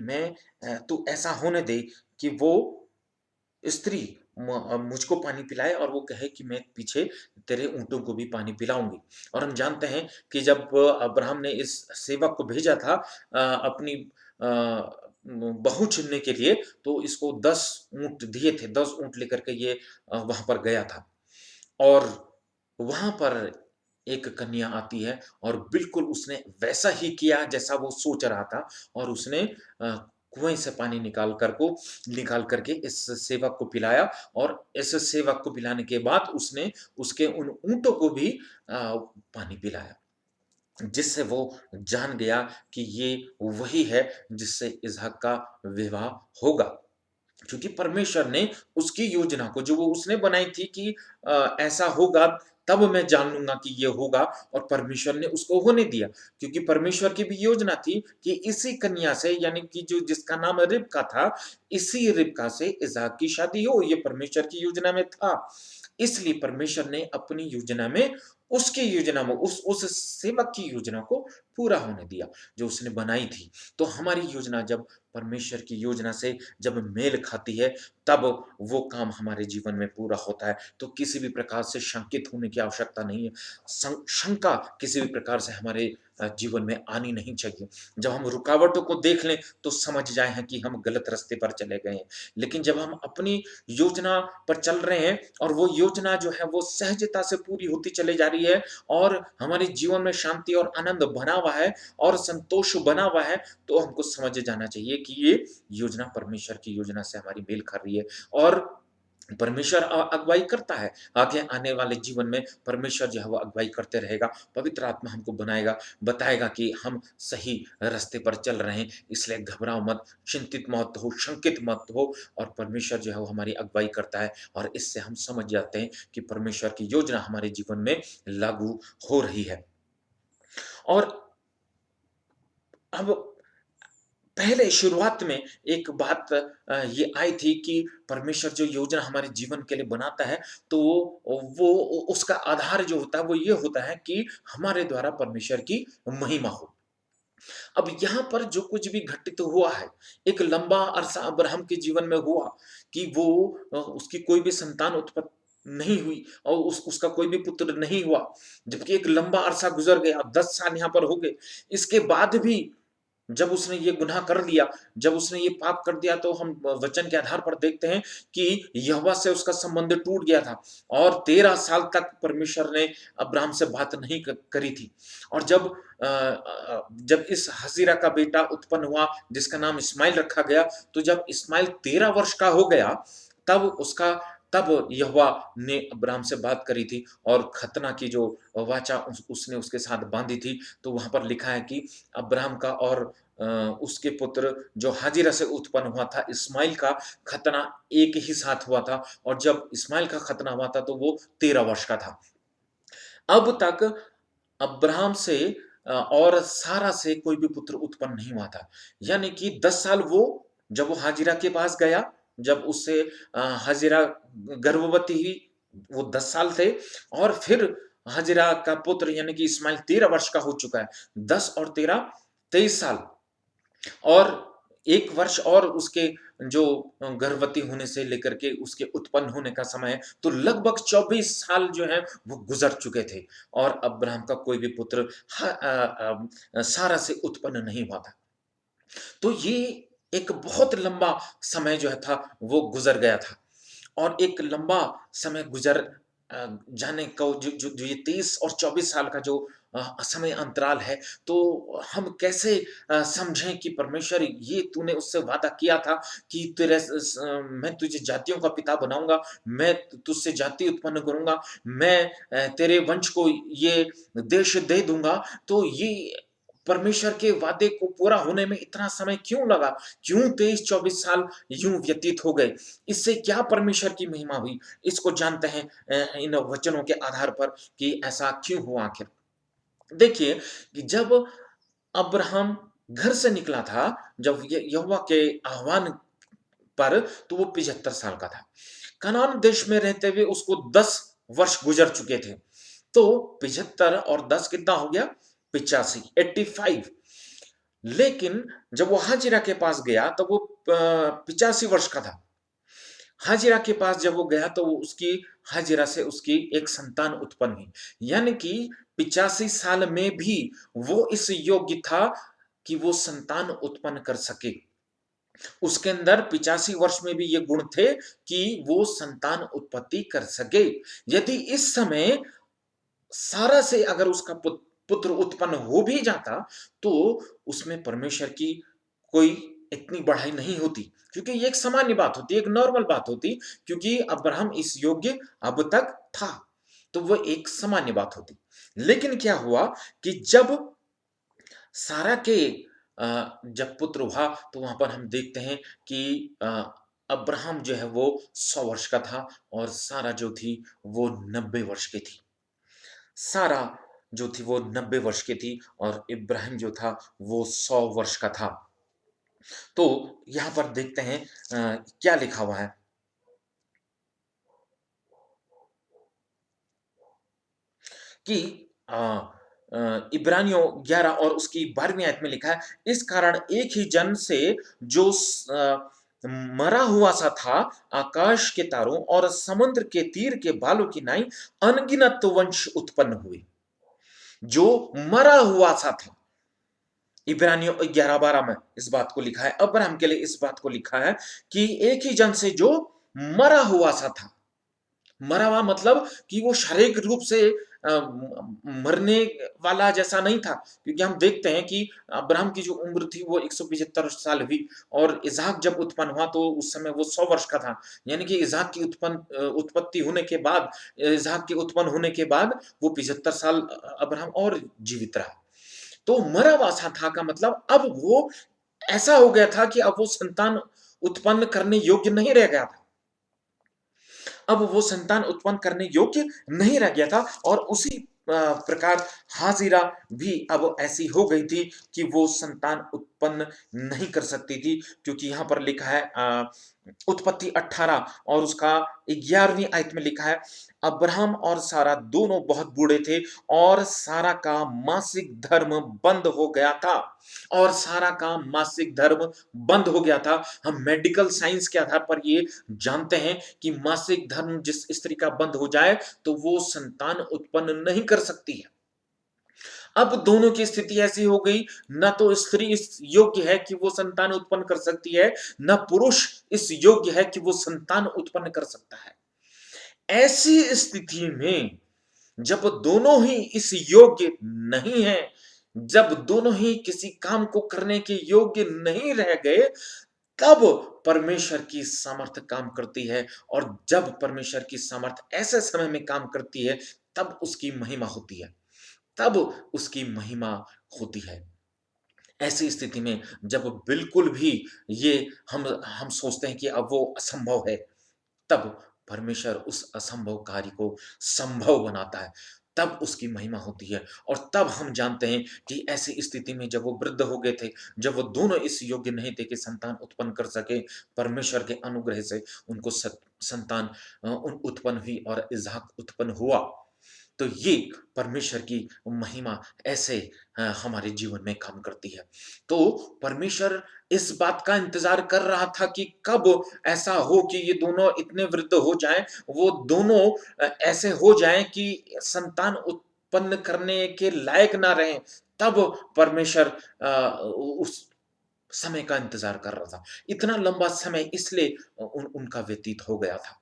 तू ऐसा होने दे कि वो स्त्री मुझको पानी पिलाए, और वो कहे कि मैं पीछे तेरे ऊँटों को भी पानी पिलाऊँगी। और हम जानते हैं कि जब अब्राहम ने इस सेवक को भेजा था अपनी बहू चुनने के लिए, तो इसको 10 ऊँट दिए थे, 10 ऊँट लेकर के ये वहाँ पर गया था। और वहाँ पर एक कन्या आती है, और बिल्कुल उसने वैसा ही किया जैसा वो सोच रहा था। और उसने कुएँ से पानी निकाल करके इस सेवक को पिलाया, और इस सेवक को पिलाने के बाद उसने उसके उन ऊँटों को भी पानी पिलाया। जिससे वो जान गया कि ये वही है जिससे इसहाक का विवाह होगा। क्योंकि परमेश्वर ने उसकी योजना को जो वो उसने बनाई थी कि ऐसा होगा, तब मैं जान लूँगा कि ये होगा, और परमेश्वर ने उसको होने दिया। क्योंकि परमेश्वर की भी योजना थी कि इसी कन्या से, यानी कि जो जिसका नाम रिबका था, इसी रिबका से इसहाक की शादी हो, ये परमेश्वर की योजना में था। इसलिए परमेश्वर ने अपनी योजना में उसकी योजना में उस सेवक की योजना को पूरा होने दिया जो उसने बनाई थी। तो हमारी योजना जब परमेश्वर की योजना से जब मेल खाती है, तब वो काम हमारे जीवन में पूरा होता है। तो किसी भी प्रकार से शंकित होने की आवश्यकता नहीं है। शंका किसी भी प्रकार से हमारे जीवन में आनी नहीं चाहिए। जब हम रुकावटों को देख लें, तो समझ जाए हैं कि हम गलत रास्ते पर चले गए हैं। लेकिन जब हम अपनी योजना पर चल रहे हैं, और वो योजना जो है वो सहजता से पूरी होती चली जा रही है, और हमारे जीवन में शांति और आनंद बना हुआ है, और संतोष बना हुआ है, तो हमको समझ जाना चाहिए कि ये योजना परमेश्वर की योजना से हमारी मेल खा रही है। और परमेश्वर अगुवाई करता है। आगे आने वाले जीवन में परमेश्वर जो है वो अगुवाई करते रहेगा। पवित्र आत्मा हमको बनाएगा, बताएगा कि हम सही रास्ते पर चल रहे हैं। इसलिए घबराओ मत, चिंतित मत हो, शंकित मत हो, और परमेश्वर जो है वो हमारी अगुवाई करता है, और इससे हम समझ जाते हैं कि परमेश्वर की योजना हमारे जीवन में लागू हो रही है। और अब पहले शुरुआत में एक बात ये आई थी कि परमेश्वर जो योजना हमारे जीवन के लिए बनाता है, तो वो उसका आधार जो होता है वो ये होता है कि हमारे द्वारा परमेश्वर की महिमा हो। अब यहाँ पर जो कुछ भी घटित हुआ है, एक लंबा अरसा अब्राहम के जीवन में हुआ कि वो उसकी कोई भी संतान उत्पत्ति नहीं हुई, और उसका कोई भी पुत्र नहीं हुआ, जबकि एक लंबा अरसा गुजर गया, 10 साल यहाँ पर हो गए। इसके बाद भी जब उसने ये गुनाह कर लिया, जब उसने ये पाप कर दिया, तो हम वचन के आधार पर देखते हैं कि यहोवा से उसका संबंध टूट गया था, और 13 साल तक परमेश्वर ने अब्राहम से बात नहीं करी थी। और जब इस हजीरा का बेटा उत्पन्न हुआ जिसका नाम इस्माइल रखा गया, तो जब इस्माइल 13 वर्ष का हो गया, तब यहोवा ने अब्राहम से बात करी थी, और खतना की जो वाचा उसने उसके साथ बांधी थी। तो वहां पर लिखा है कि अब्राहम का और उसके पुत्र जो हाजिरा से उत्पन्न हुआ था इस्माइल का खतना एक ही साथ हुआ था, और जब इस्माइल का खतना हुआ था तो वो 13 वर्ष का था। अब तक अब्राहम से और सारा से कोई भी पुत्र उत्पन्न नहीं हुआ था। यानी कि 10 साल जब वो हाजिरा के पास गया, जब उससे हाजिरा गर्भवती हुई, वो 10 साल थे, और फिर हाजिरा का पुत्र यानी कि इस्माइल 13 वर्ष का हो चुका है। 10 और 13 23 साल, और 1 वर्ष और उसके जो गर्भवती होने से लेकर के उसके उत्पन्न होने का समय है, तो लगभग 24 साल जो है वो गुजर चुके थे, और अब्राहम का कोई भी पुत्र सारा से उत्पन्न नहीं हुआ था। तो ये एक बहुत लंबा समय जो है था वो गुजर गया था, और एक लंबा समय गुजर जाने का जो ये 23 और 24 साल का जो समय अंतराल है, तो हम कैसे समझें कि परमेश्वर ये तूने उससे वादा किया था कि मैं तुझे जातियों का पिता बनाऊंगा, मैं तुझसे जाति उत्पन्न करूंगा, मैं तेरे वंश को ये देश दे दूंगा। तो ये परमेश्वर के वादे को पूरा होने में इतना समय क्यों लगा? क्यों 23-24 साल यूं व्यतीत हो गए? इससे क्या परमेश्वर की महिमा हुई? इसको जानते हैं इन वचनों के आधार पर कि ऐसा क्यों हुआ आखिर। देखिए कि जब अब्राहम घर से निकला था, जब यहोवा के आह्वान पर, तो वो 75 साल का था। कनान देश में रहते हुए उसको 10 वर्ष गुजर चुके थे। तो 75 और 10 कितना हो गया? 85, 85। लेकिन जब वो हाजिरा के पास गया तो वो 85 वर्ष का था। हाजिरा के पास जब वो गया तो उसकी हाजिरा से उसकी एक संतान उत्पन्न हुई। यानी कि 85 साल में भी वो इस योग्य था कि वो संतान उत्पन्न कर सके। उसके अंदर 85 वर्ष में भी ये गुण थे कि वो संतान उत्पत्ति कर सके। यदि इस समय सारा से अगर उसका पुत्र उत्पन्न हो भी जाता, तो उसमें परमेश्वर की कोई इतनी बढ़ाई नहीं होती, क्योंकि ये एक सामान्य बात होती, एक नॉर्मल बात होती, क्योंकि अब्राहम इस योग्य अब तक था, तो वो एक सामान्य बात होती। लेकिन क्या हुआ कि जब सारा के जब पुत्र हुआ, तो वहां पर हम देखते हैं कि अब्राहम जो है वो 100 वर्ष का था, और सारा जो थी वो 90 वर्ष की थी। सारा जो थी वो 90 वर्ष की थी, और इब्राहिम जो था वो 100 वर्ष का था। तो यहां पर देखते हैं क्या लिखा हुआ है कि इब्रानियों 11 और उसकी 12वीं आयत में लिखा है, इस कारण एक ही जन से जो मरा हुआ सा था, आकाश के तारों और समुद्र के तीर के बालों की नाई अनगिनत वंश उत्पन्न हुए। जो मरा हुआ सा था, इब्रानियों 11-12 में इस बात को लिखा है, अब्राहम के लिए इस बात को लिखा है कि एक ही जन से जो मरा हुआ सा था। मरा हुआ मतलब कि वो शारीरिक रूप से मरने वाला जैसा नहीं था, क्योंकि हम देखते हैं कि अब्राहम की जो उम्र थी वो 175 साल हुई, और इसहाक जब उत्पन्न हुआ तो उस समय वो 100 वर्ष का था। यानी कि इसहाक की उत्पत्ति होने के बाद, इसहाक के उत्पन्न होने के बाद वो 75 साल अब्राहम और जीवित रहा। तो मरा हुआ सा था का मतलब अब वो ऐसा हो गया था कि अब वो संतान उत्पन्न करने योग्य नहीं रह गया था। अब वो संतान उत्पन्न करने योग्य नहीं रह गया था, और उसी प्रकार हाजिरा भी अब ऐसी हो गई थी कि वो संतान उत्पन्न नहीं कर सकती थी, क्योंकि यहां पर लिखा है उत्पत्ति 18 और उसका 11वीं आयत में लिखा है, अब्राहम और सारा दोनों बहुत बूढ़े थे और सारा का मासिक धर्म बंद हो गया था। और सारा का मासिक धर्म बंद हो गया था। हम मेडिकल साइंस के आधार पर ये जानते हैं कि मासिक धर्म जिस स्त्री का बंद हो जाए तो वो संतान उत्पन्न नहीं कर सकती है। अब दोनों की स्थिति ऐसी हो गई, न तो स्त्री इस योग्य है कि वो संतान उत्पन्न कर सकती है, न पुरुष इस योग्य है कि वो संतान उत्पन्न कर सकता है। ऐसी स्थिति में जब दोनों ही इस योग्य नहीं है, जब दोनों ही किसी काम को करने के योग्य नहीं रह गए, तब परमेश्वर की सामर्थ काम करती है। और जब परमेश्वर की सामर्थ ऐसे समय में काम करती है, तब उसकी महिमा होती है, तब उसकी महिमा होती है। ऐसी स्थिति में जब बिल्कुल भी ये हम सोचते हैं कि अब वो असंभव है, तब परमेश्वर उस असंभव कार्य को संभव बनाता है, तब उसकी महिमा होती है। और तब हम जानते हैं कि ऐसी स्थिति में जब वो वृद्ध हो गए थे, जब वो दोनों इस योग्य नहीं थे कि संतान उत्पन्न कर सके, परमेश्वर के अनुग्रह से उनको संतान उत्पन्न हुई और इसहाक उत्पन्न हुआ। तो ये परमेश्वर की महिमा ऐसे हमारे जीवन में काम करती है। तो परमेश्वर इस बात का इंतजार कर रहा था कि कब ऐसा हो कि ये दोनों इतने वृद्ध हो जाएं, वो दोनों ऐसे हो जाएं कि संतान उत्पन्न करने के लायक ना रहें। तब परमेश्वर उस समय का इंतजार कर रहा था। इतना लंबा समय इसलिए उनका व्यतीत हो गया था,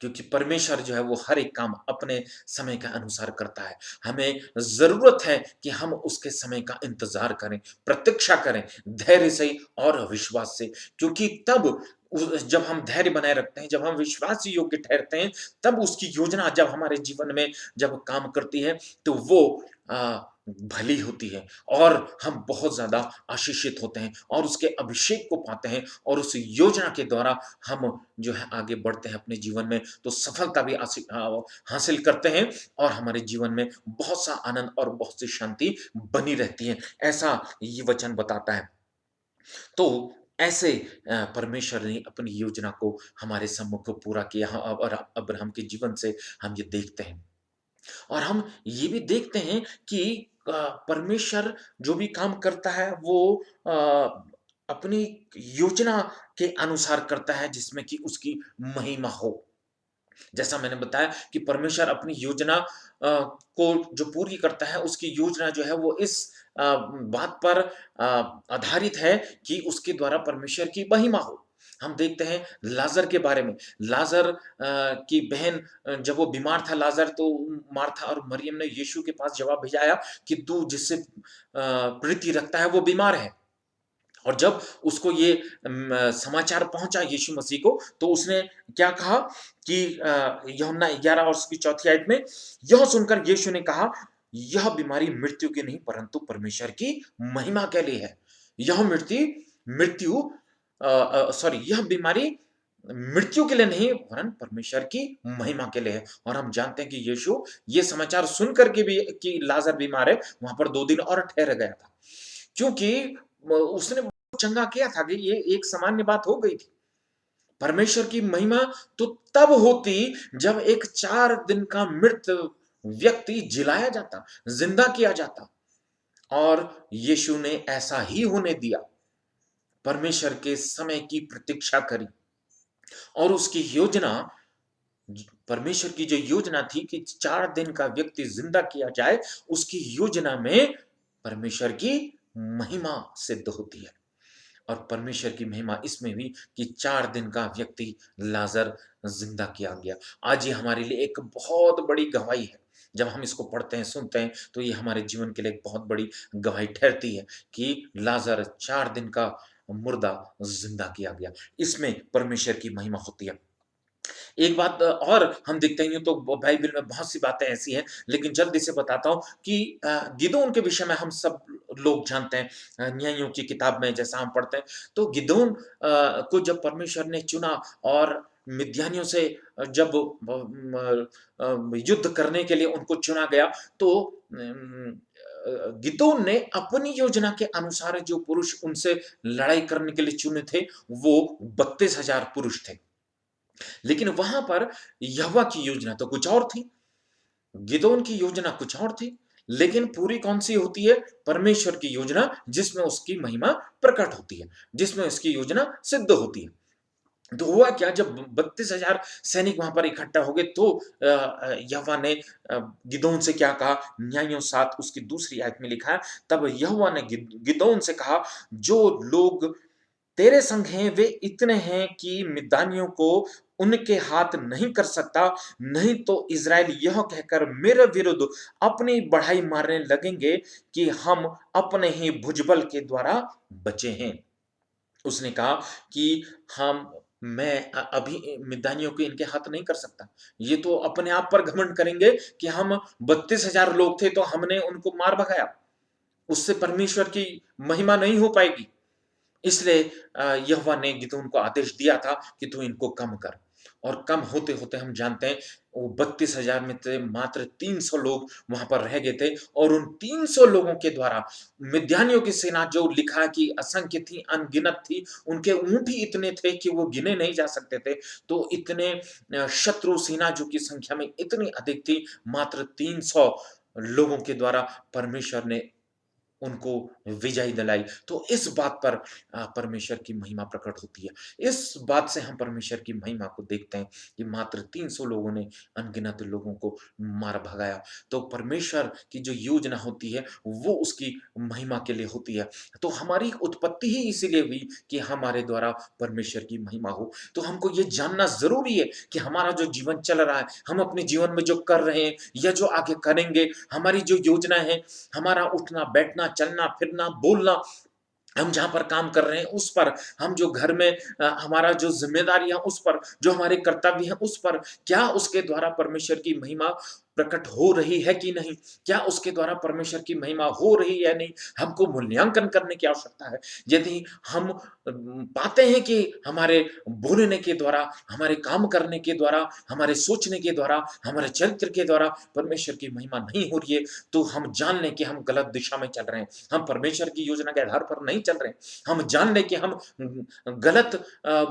क्योंकि परमेश्वर जो है वो हर एक काम अपने समय के अनुसार करता है। हमें ज़रूरत है कि हम उसके समय का इंतज़ार करें, प्रतीक्षा करें, धैर्य से और विश्वास से, क्योंकि तब जब हम धैर्य बनाए रखते हैं, जब हम विश्वास योग्य ठहरते हैं, तब उसकी योजना जब हमारे जीवन में जब काम करती है, तो वो भली होती है और हम बहुत ज़्यादा आशीषित होते हैं और उसके अभिषेक को पाते हैं, और उस योजना के द्वारा हम जो है आगे बढ़ते हैं अपने जीवन में, तो सफलता भी हासिल करते हैं और हमारे जीवन में बहुत सा आनंद और बहुत सी शांति बनी रहती है, ऐसा ये वचन बताता है। तो ऐसे परमेश्वर ने अपनी योजना को हमारे सम्मुख पूरा किया, और अब्राहम के जीवन से हम ये देखते हैं। और हम ये भी देखते हैं कि परमेश्वर जो भी काम करता है वो अपनी योजना के अनुसार करता है, जिसमें कि उसकी महिमा हो। जैसा मैंने बताया कि परमेश्वर अपनी योजना को जो पूरी करता है, उसकी योजना जो है वो इस बात पर आधारित है कि उसके द्वारा परमेश्वर की महिमा हो। हम देखते हैं लाजर के बारे में। लाजर की बहन जब वो बीमार था लाजर, तो मार्था और मरियम ने यीशु के पास जवाब भेजाया कि तू जिससे प्रीति रखता है वो बीमार है। और जब उसको ये समाचार पहुंचा यीशु मसीह को, तो उसने क्या कहा कि यूहन्ना 11 और उसकी 4 आयत में, यह सुनकर यीशु ने कहा, यह बीमारी मृत्यु की नहीं परंतु परमेश्वर की महिमा के लिए है। यह यह बीमारी मृत्यु के लिए नहीं वरन परमेश्वर की महिमा के लिए है। और हम जानते हैं कि यीशु ये समाचार सुनकर के भी कि लाजर बीमार है, वहां पर 2 दिन और ठहर गया था, क्योंकि उसने चंगा किया था कि ये एक सामान्य बात हो गई थी। परमेश्वर की महिमा तो तब होती जब एक 4 दिन का मृत व्यक्ति जिलाया जाता, जिंदा किया जाता, और यीशु ने ऐसा ही होने दिया। परमेश्वर के समय की प्रतीक्षा करी और उसकी योजना, परमेश्वर की जो योजना थी कि 4 दिन का व्यक्ति जिंदा किया जाए, उसकी योजना में परमेश्वर की महिमा सिद्ध होती है। और परमेश्वर की महिमा इसमें भी कि 4 दिन का व्यक्ति लाजर जिंदा किया गया। आज ये हमारे लिए एक बहुत बड़ी गवाही है जब हम इसको पढ़ते हैं, सुनते हैं, तो ये हमारे जीवन के लिए एक बहुत बड़ी गवाही ठहरती है कि लाज़र 4 दिन का मुर्दा ज़िंदा किया गया। इसमें परमेश्वर की महिमा होती है। एक बात और हम देखते हैं, यूँ तो बाइबल में बहुत सी बातें ऐसी हैं, लेकिन जल्दी से बताता हूँ कि गिदोन के विषय में हम सब लोग जानते हैं। न्यायों की किताब में जैसा हम पढ़ते हैं, तो गिदोन को जब परमेश्वर ने चुना और मिद्यानियों से जब युद्ध करने के लिए उनको चुना गया, तो गिदोन ने अपनी योजना के अनुसार जो पुरुष उनसे लड़ाई करने के लिए चुने थे, वो 32,000 पुरुष थे। लेकिन वहां पर यहोवा की योजना तो कुछ और थी, गिदोन की योजना कुछ और थी, लेकिन पूरी कौन सी होती है? परमेश्वर की योजना, जिसमें उसकी महिमा प्रकट होती है, जिसमें उसकी योजना सिद्ध होती है। तो हुआ क्या, जब 32,000 सैनिक वहां पर इकट्ठा हो गए, तो यहोवा ने गिदोन से क्या कहा? न्यायों 7 उसकी दूसरी आयत में लिखा है, तब यहोवा ने गिदोन से कहा, जो लोग तेरे संग हैं वे इतने हैं कि मिद्यानियों को उनके हाथ नहीं कर सकता, नहीं तो इज़राइल यह कहकर मेरे विरुद्ध अपनी बढ़ाई मारने लगेंगे कि हम अपने ही भुजबल के द्वारा बचे हैं। उसने कहा कि मैं अभी मिद्यानियों को इनके हाथ नहीं कर सकता। ये तो अपने आप पर घमंड करेंगे कि हम 32,000 लोग थे तो हमने उनको मार भगाया। उससे परमेश्वर की महिमा नहीं हो पाएगी। इसलिए यहोवा ने गिदोन को आदेश दिया था कि तू इनको कम कर, और कम होते-होते हम जानते हैं वो 32,000 में से मात्र 300 लोग वहां पर रह गए थे, और उन 300 लोगों के द्वारा मिद्यानियों की सेना, जो लिखा है कि असंख्य थी, अनगिनत थी, उनके ऊंट ही इतने थे कि वो गिने नहीं जा सकते थे। तो इतने शत्रु सेना जो की संख्या में इतनी अधिक थी, मात्र 300 लोगों के द्वारा परमेश्वर ने उनको विजय दिलाई। तो इस बात पर परमेश्वर की महिमा प्रकट होती है। इस बात से हम परमेश्वर की महिमा को देखते हैं कि मात्र 300 लोगों ने अनगिनत लोगों को मार भगाया। तो परमेश्वर की जो योजना होती है, वो उसकी महिमा के लिए होती है। तो हमारी उत्पत्ति ही इसीलिए हुई कि हमारे द्वारा परमेश्वर की महिमा हो। तो हमको ये जानना ज़रूरी है कि हमारा जो जीवन चल रहा है, हम अपने जीवन में जो कर रहे हैं या जो आगे करेंगे, हमारी जो योजना है, हमारा उठना, बैठना, चलना, फिरना, बोलना, हम जहाँ पर काम कर रहे हैं उस पर, हम जो घर में हमारा जो ज़िम्मेदारियाँ उस पर, जो हमारे कर्तव्य हैं उस पर, क्या उसके द्वारा परमेश्वर की महिमा प्रकट हो रही है कि नहीं? क्या उसके द्वारा परमेश्वर की महिमा हो रही है या नहीं? हमको मूल्यांकन करने की आवश्यकता है। यदि हम पाते हैं कि हमारे बोलने के द्वारा, हमारे काम करने के द्वारा, हमारे सोचने के द्वारा, हमारे चरित्र के द्वारा परमेश्वर की महिमा नहीं हो रही है, तो हम जान लें कि हम गलत दिशा में चल रहे हैं। हम परमेश्वर की योजना के आधार पर नहीं चल रहे हैं। हम जान लें कि हम गलत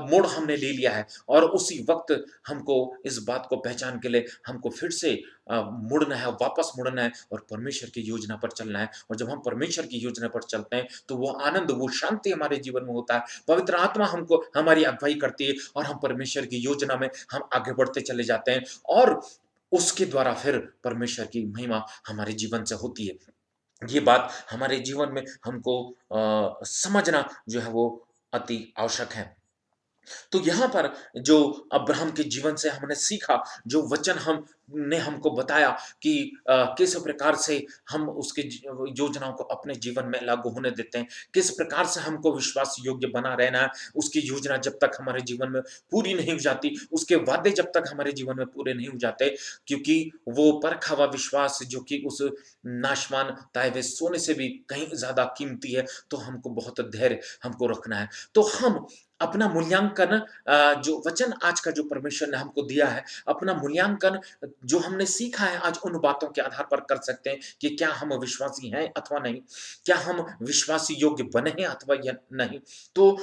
मोड़ हमने ले लिया है, और उसी वक़्त हमको इस बात को पहचान के लिए हमको फिर से मुड़ना है, वापस मुड़ना है और परमेश्वर की योजना पर चलना है। और जब हम परमेश्वर की योजना पर चलते हैं, तो वो आनंद, वो शांति हमारे जीवन में होता है। पवित्र आत्मा हमको हमारी अगुवाई करती है, और हम परमेश्वर की योजना में हम आगे बढ़ते चले जाते हैं, और उसके द्वारा फिर परमेश्वर की महिमा हमारे जीवन से होती है। ये बात हमारे जीवन में हमको समझना जो है वो अति आवश्यक है। तो यहाँ पर जो अब्राहम के जीवन से हमने सीखा, जो वचन हमने हमको बताया कि किस प्रकार से हम उसके योजनाओं को अपने जीवन में लागू होने देते हैं, किस प्रकार से हमको विश्वास योग्य बना रहना है। उसकी योजना जब तक हमारे जीवन में पूरी नहीं हो जाती, उसके वादे जब तक हमारे जीवन में पूरे नहीं हो जाते, क्योंकि वो परखा हुआ विश्वास जो कि उस नाशवान ताए हुए सोने से भी कहीं ज़्यादा कीमती है, तो हमको बहुत धैर्य हमको रखना है। तो हम अपना मूल्यांकन, जो वचन आज का जो परमेश्वर ने हमको दिया है, अपना मूल्यांकन जो हमने सीखा है आज, उन बातों के आधार पर कर सकते हैं कि क्या हम विश्वासी हैं अथवा नहीं, क्या हम विश्वासी योग्य बने हैं अथवा या नहीं। तो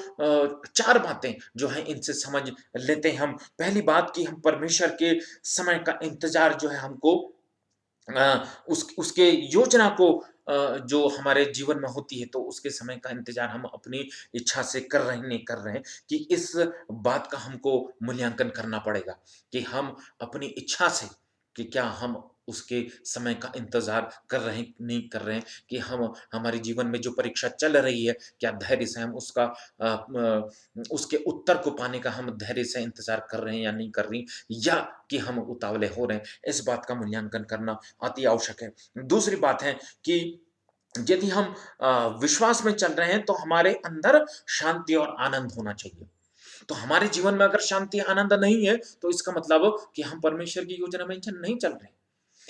4 बातें जो हैं इनसे समझ लेते हैं हम। पहली बात कि हम परमेश्वर के समय का इंतजार जो है हमको उसके योजना को जो हमारे जीवन में होती है, तो उसके समय का इंतजार हम अपनी इच्छा से कर रहे हैं, नहीं कर रहे हैं, कि इस बात का हमको मूल्यांकन करना पड़ेगा कि हम अपनी इच्छा से, कि क्या हम उसके समय का इंतजार कर रहे हैं नहीं कर रहे हैं, कि हम हमारे जीवन में जो परीक्षा चल रही है, क्या धैर्य से हम उसके उत्तर को पाने का हम धैर्य से इंतजार कर रहे हैं या नहीं कर रही, या कि हम उतावले हो रहे हैं। इस बात का मूल्यांकन करना अति आवश्यक है। दूसरी बात है कि यदि हम विश्वास में चल रहे हैं तो हमारे अंदर शांति और आनंद होना चाहिए। तो हमारे जीवन में अगर शांति आनंद नहीं है तो इसका मतलब कि हम परमेश्वर की योजना में नहीं चल रहे।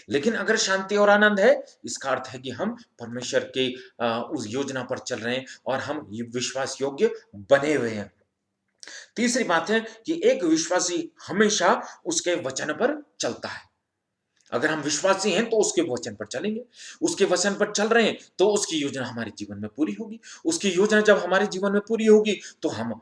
लेकिन अगर शांति और आनंद है, इसका अर्थ है कि हम परमेश्वर के उस योजना पर चल रहे हैं और हम विश्वास योग्य बने हुए हैं। तीसरी बात है कि एक विश्वासी हमेशा उसके वचन पर चलता है। अगर हम विश्वासी हैं तो उसके वचन पर चलेंगे, उसके वचन पर चल रहे हैं तो उसकी योजना हमारे जीवन में पूरी होगी। उसकी योजना जब हमारे जीवन में पूरी होगी तो हम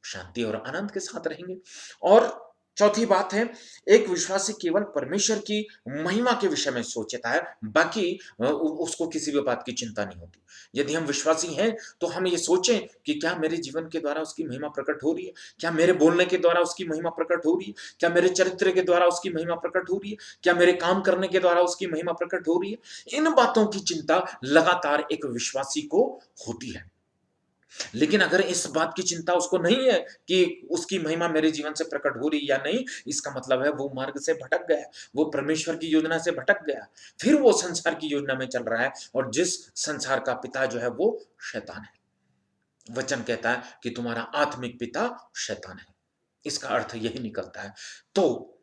शांति और आनंद के साथ रहेंगे। और चौथी बात है, एक विश्वासी केवल परमेश्वर की महिमा के विषय में सोचता है, बाकी उसको किसी भी बात की चिंता नहीं होती। यदि हम विश्वासी हैं तो हम ये सोचें कि क्या मेरे जीवन के द्वारा उसकी महिमा प्रकट हो रही है, क्या मेरे बोलने के द्वारा उसकी महिमा प्रकट हो रही है, क्या मेरे चरित्र के द्वारा उसकी महिमा प्रकट हो रही है, क्या मेरे काम करने के द्वारा उसकी महिमा प्रकट हो रही है। इन बातों की चिंता लगातार एक विश्वासी को होती है। लेकिन अगर इस बात की चिंता उसको नहीं है कि उसकी महिमा मेरे जीवन से प्रकट हो रही या नहीं, इसका मतलब है वो मार्ग से भटक गया, वो परमेश्वर की योजना से भटक गया, फिर वो संसार की योजना में चल रहा है, और जिस संसार का पिता जो है वो शैतान है। वचन कहता है कि तुम्हारा आत्मिक पिता शैतान है। इसका अर्थ यही निकलता है। तो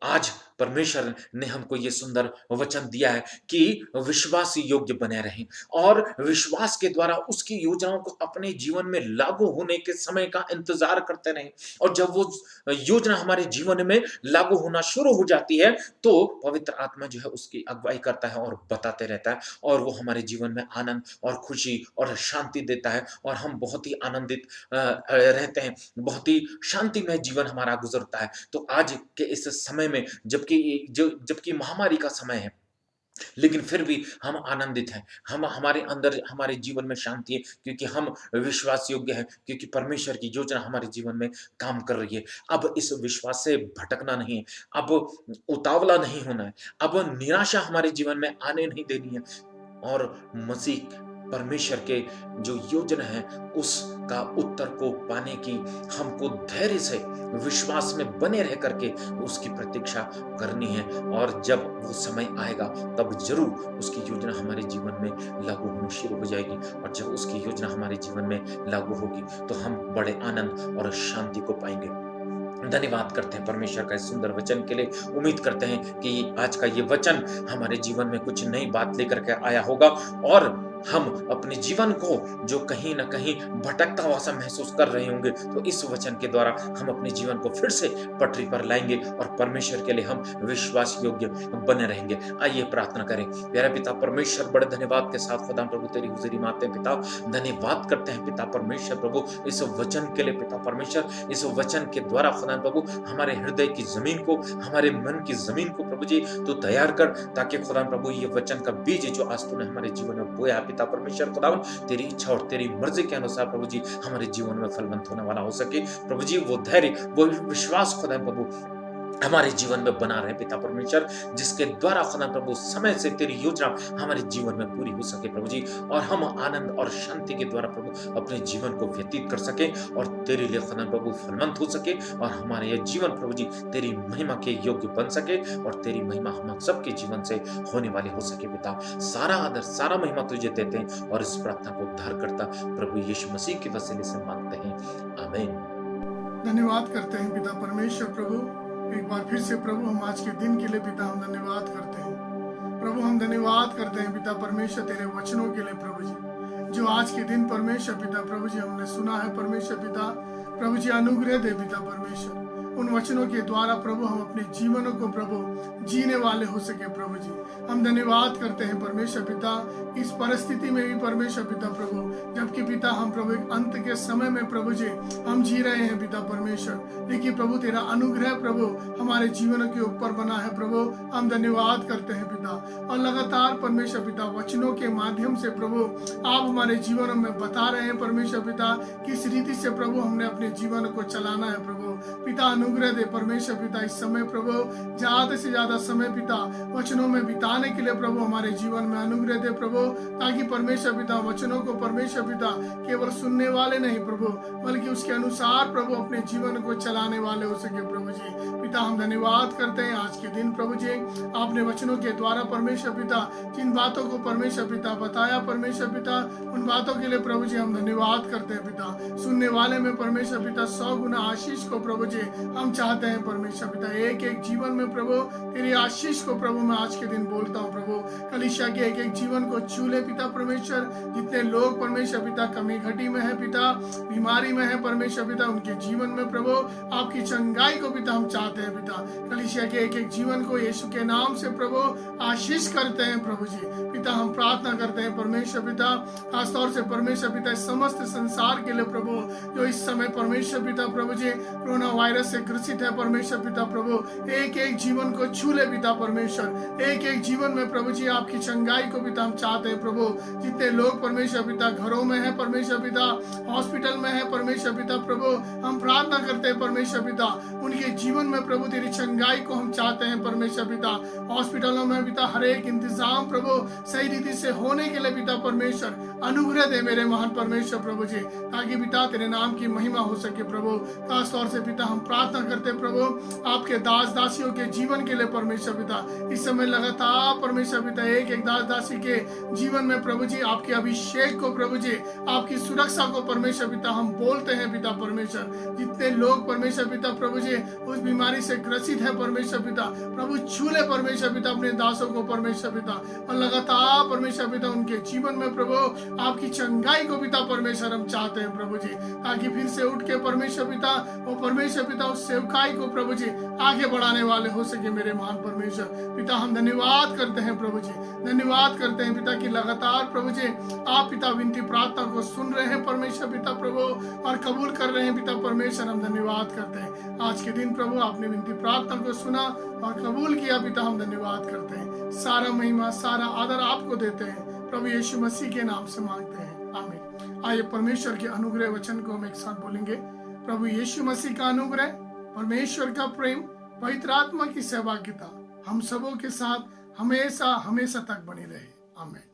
आज परमेश्वर ने हमको ये सुंदर वचन दिया है कि विश्वासी योग्य बने रहें और विश्वास के द्वारा उसकी योजनाओं को अपने जीवन में लागू होने के समय का इंतजार करते रहें। और जब वो योजना हमारे जीवन में लागू होना शुरू हो जाती है तो पवित्र आत्मा जो है उसकी अगुवाई करता है और बताते रहता है, और वो हमारे जीवन में आनंद और खुशी और शांति देता है, और हम बहुत ही आनंदित रहते हैं, बहुत ही शांतिमय जीवन हमारा गुजरता है। तो आज के इस समय में जबकि महामारी का समय है, लेकिन फिर भी हम आनंदित हैं, हम हमारे अंदर हमारे जीवन में शांति है, क्योंकि हम विश्वास योग्य हैं, क्योंकि परमेश्वर की योजना हमारे जीवन में काम कर रही है। अब इस विश्वास से भटकना नहीं है, अब उतावला नहीं होना है, अब निराशा हमारे जीवन में आने नहीं देनी है, और मसीह परमेश्वर के जो योजना है उसका उत्तर को पाने की हमको धैर्य से विश्वास में बने रह करके उसकी प्रतीक्षा करनी है। और जब वो समय आएगा तब जरूर उसकी योजना हमारे जीवन में लागू होनी शुरू हो जाएगी, और जब उसकी योजना हमारे जीवन में लागू होगी तो हम बड़े आनंद और शांति को पाएंगे। धन्यवाद करते हैं परमेश्वर का इस सुंदर वचन के लिए। उम्मीद करते हैं कि आज का ये वचन हमारे जीवन में कुछ नई बात लेकर के आया होगा, और हम अपने जीवन को जो कहीं ना कहीं भटकता हुआ सा महसूस कर रहे होंगे, तो इस वचन के द्वारा हम अपने जीवन को फिर से पटरी पर लाएंगे और परमेश्वर के लिए हम विश्वास योग्य बने रहेंगे। आइए प्रार्थना करें। प्यारे पिता परमेश्वर, बड़े धन्यवाद के साथ खुदा प्रभु तेरी हुजूरी में आते हैं पिता। धन्यवाद करते हैं पिता परमेश्वर प्रभु इस वचन के लिए पिता परमेश्वर। इस वचन के द्वारा खुदा प्रभु हमारे हृदय की जमीन को, हमारे मन की जमीन को प्रभु जी तो तैयार कर, ताकि खुदा प्रभु ये वचन का बीज जो आज तूने हमारे जीवन में बोया पिता परमेश्वर खुदा, तेरी इच्छा और तेरी मर्जी के अनुसार प्रभु जी हमारे जीवन में फलवंत होने वाला हो सके प्रभु जी। वो धैर्य, वो विश्वास खुदा प्रभु हमारे जीवन में बना रहे पिता परमेश्वर, जिसके द्वारा खुदा प्रभु समय से तेरी योजना हमारे जीवन में पूरी हो सके प्रभु जी, और हम आनंद और शांति के द्वारा प्रभु अपने जीवन को व्यतीत कर सके और तेरे लिए खुदा प्रभु फलवंत हो सके, और हमारे यह जीवन प्रभु जी तेरी महिमा के योग्य बन सके, और तेरी महिमा हम सबके जीवन से होने वाली हो सके पिता। सारा आदर सारा महिमा तुझे देते हैं, और इस प्रार्थना को उद्धार करता प्रभु यीशु मसीह के वसीले से मांगते हैं, आमीन। धन्यवाद करते हैं पिता परमेश्वर प्रभु, एक बार फिर से प्रभु हम आज के दिन के लिए पिता हम धन्यवाद करते हैं प्रभु। हम धन्यवाद करते हैं पिता परमेश्वर तेरे वचनों के लिए प्रभु जी, जो आज के दिन परमेश्वर पिता प्रभु जी हमने सुना है परमेश्वर पिता प्रभु जी। अनुग्रह दे पिता परमेश्वर, उन वचनों के द्वारा प्रभु हम अपने जीवनों को प्रभु जीने वाले हो सके प्रभु जी। हम धन्यवाद करते हैं परमेश्वर पिता, इस परिस्थिति में भी परमेश्वर पिता प्रभु, जबकि पिता हम प्रभु एक अंत के समय में प्रभु जी हम जी रहे हैं पिता परमेश्वर, लेकिन प्रभु तेरा अनुग्रह प्रभु हमारे जीवनों के ऊपर बना है प्रभु। हम धन्यवाद करते हैं पिता, और लगातार परमेश्वर पिता वचनों के माध्यम से प्रभु आप हमारे जीवनों में बता रहे हैं परमेश्वर पिता किस रीति से प्रभु हमने अपने जीवन को चलाना है प्रभु पिता। अनुग्रह दे परमेश्वर पिता। इस समय प्रभु ज्यादा से ज्यादा समय पिता वचनों में बिताने के लिए प्रभु हमारे जीवन में अनुग्रह दे प्रभु, ताकि परमेश्वर पिता वचनों को परमेश्वर पिता केवल सुनने वाले नहीं प्रभु, बल्कि उसके अनुसार प्रभु अपने जीवन को चलाने वाले हो सके प्रभु जी। पिता हम धन्यवाद करते हैं आज के दिन प्रभु जी, आपने वचनों के द्वारा परमेश्वर पिता जिन बातों को परमेश्वर पिता बताया परमेश्वर पिता, उन बातों के लिए प्रभु जी हम धन्यवाद करते हैं पिता। सुनने वाले में परमेश्वर पिता 100 गुना आशीष को प्रभु जी हम चाहते हैं परमेश्वर पिता। एक एक जीवन में प्रभु तेरी आशीष को प्रभु मैं आज के दिन बोलता हूँ प्रभु। कलीसिया के एक एक जीवन को छू ले पिता परमेश्वर। जितने लोग परमेश्वर पिता कमी घटी में है पिता, बीमारी में है परमेश्वर पिता, उनके जीवन में प्रभु आपकी चंगाई को पिता हम चाहते हैं पिता। कलीसिया के एक एक जीवन को यीशु के नाम से प्रभु आशीष करते हैं प्रभु जी। पिता हम प्रार्थना करते हैं परमेश्वर पिता, खासतौर से परमेश्वर पिता समस्त संसार के लिए प्रभु, जो इस समय परमेश्वर पिता प्रभु जी कोरोना वायरस से ग्रसित है परमेश्वर पिता प्रभु। एक एक जीवन को छू ले पिता परमेश्वर। एक एक जीवन में प्रभु जी आपकी चंगाई को पिता हम चाहते हैं प्रभु। जितने लोग परमेश्वर पिता घरों में है परमेश्वर पिता, हॉस्पिटल में है परमेश्वर पिता प्रभु, हम प्रार्थना करते हैं परमेश्वर पिता उनके जीवन में प्रभु तेरी चंगाई को हम चाहते हैं परमेश्वर पिता। हॉस्पिटलों में पिता हर एक इंतजाम प्रभु सही रीति से होने के लिए पिता परमेश्वर अनुग्रह दे मेरे महान परमेश्वर प्रभु जी, ताकि पिता तेरे नाम की महिमा हो सके प्रभु। खास तौर से पिता हम प्रार्थना करते प्रभु आपके दास दासियों के जीवन के लिए परमेश्वर पिता। इस समय लगातार परमेश्वर पिता एक एक दास दासी के जीवन में प्रभु जी आपके अभिषेक को प्रभु जी, आपकी सुरक्षा को परमेश्वर पिता हम बोलते हैं पिता परमेश्वर। जितने लोग परमेश्वर पिता प्रभु जी उस बीमारी से ग्रसित है परमेश्वर पिता प्रभु, छू ले परमेश्वर पिता अपने दासों को परमेश्वर पिता, और लगातार परमेश्वर पिता उनके जीवन में प्रभु आपकी चंगाई को पिता परमेश्वर हम चाहते हैं प्रभु जी, ताकि फिर से उठ के परमेश्वर पिता वो परमेश्वर पिता उस सेवकाई को प्रभु जी आगे बढ़ाने वाले हो सके मेरे महान परमेश्वर पिता। हम धन्यवाद करते हैं प्रभु जी, धन्यवाद करते हैं पिता कि लगातार प्रभु जी आप पिता विनती प्रार्थना को सुन रहे हैं परमेश्वर पिता प्रभु, और कबूल कर रहे हैं पिता परमेश्वर। हम धन्यवाद करते हैं आज के दिन प्रभु आपने विनती प्रार्थना को सुना और कबूल किया पिता, हम धन्यवाद करते हैं। सारा महिमा सारा आदर आपको देते हैं प्रभु यीशु मसीह के नाम से मांगते हैं, आमीन। आइए परमेश्वर के अनुग्रह वचन को हम एक साथ बोलेंगे। प्रभु यीशु मसीह का अनुग्रह, परमेश्वर का प्रेम, पवित्र आत्मा की सहभागिता हम सबों के साथ हमेशा हमेशा तक बनी रहे, आमीन।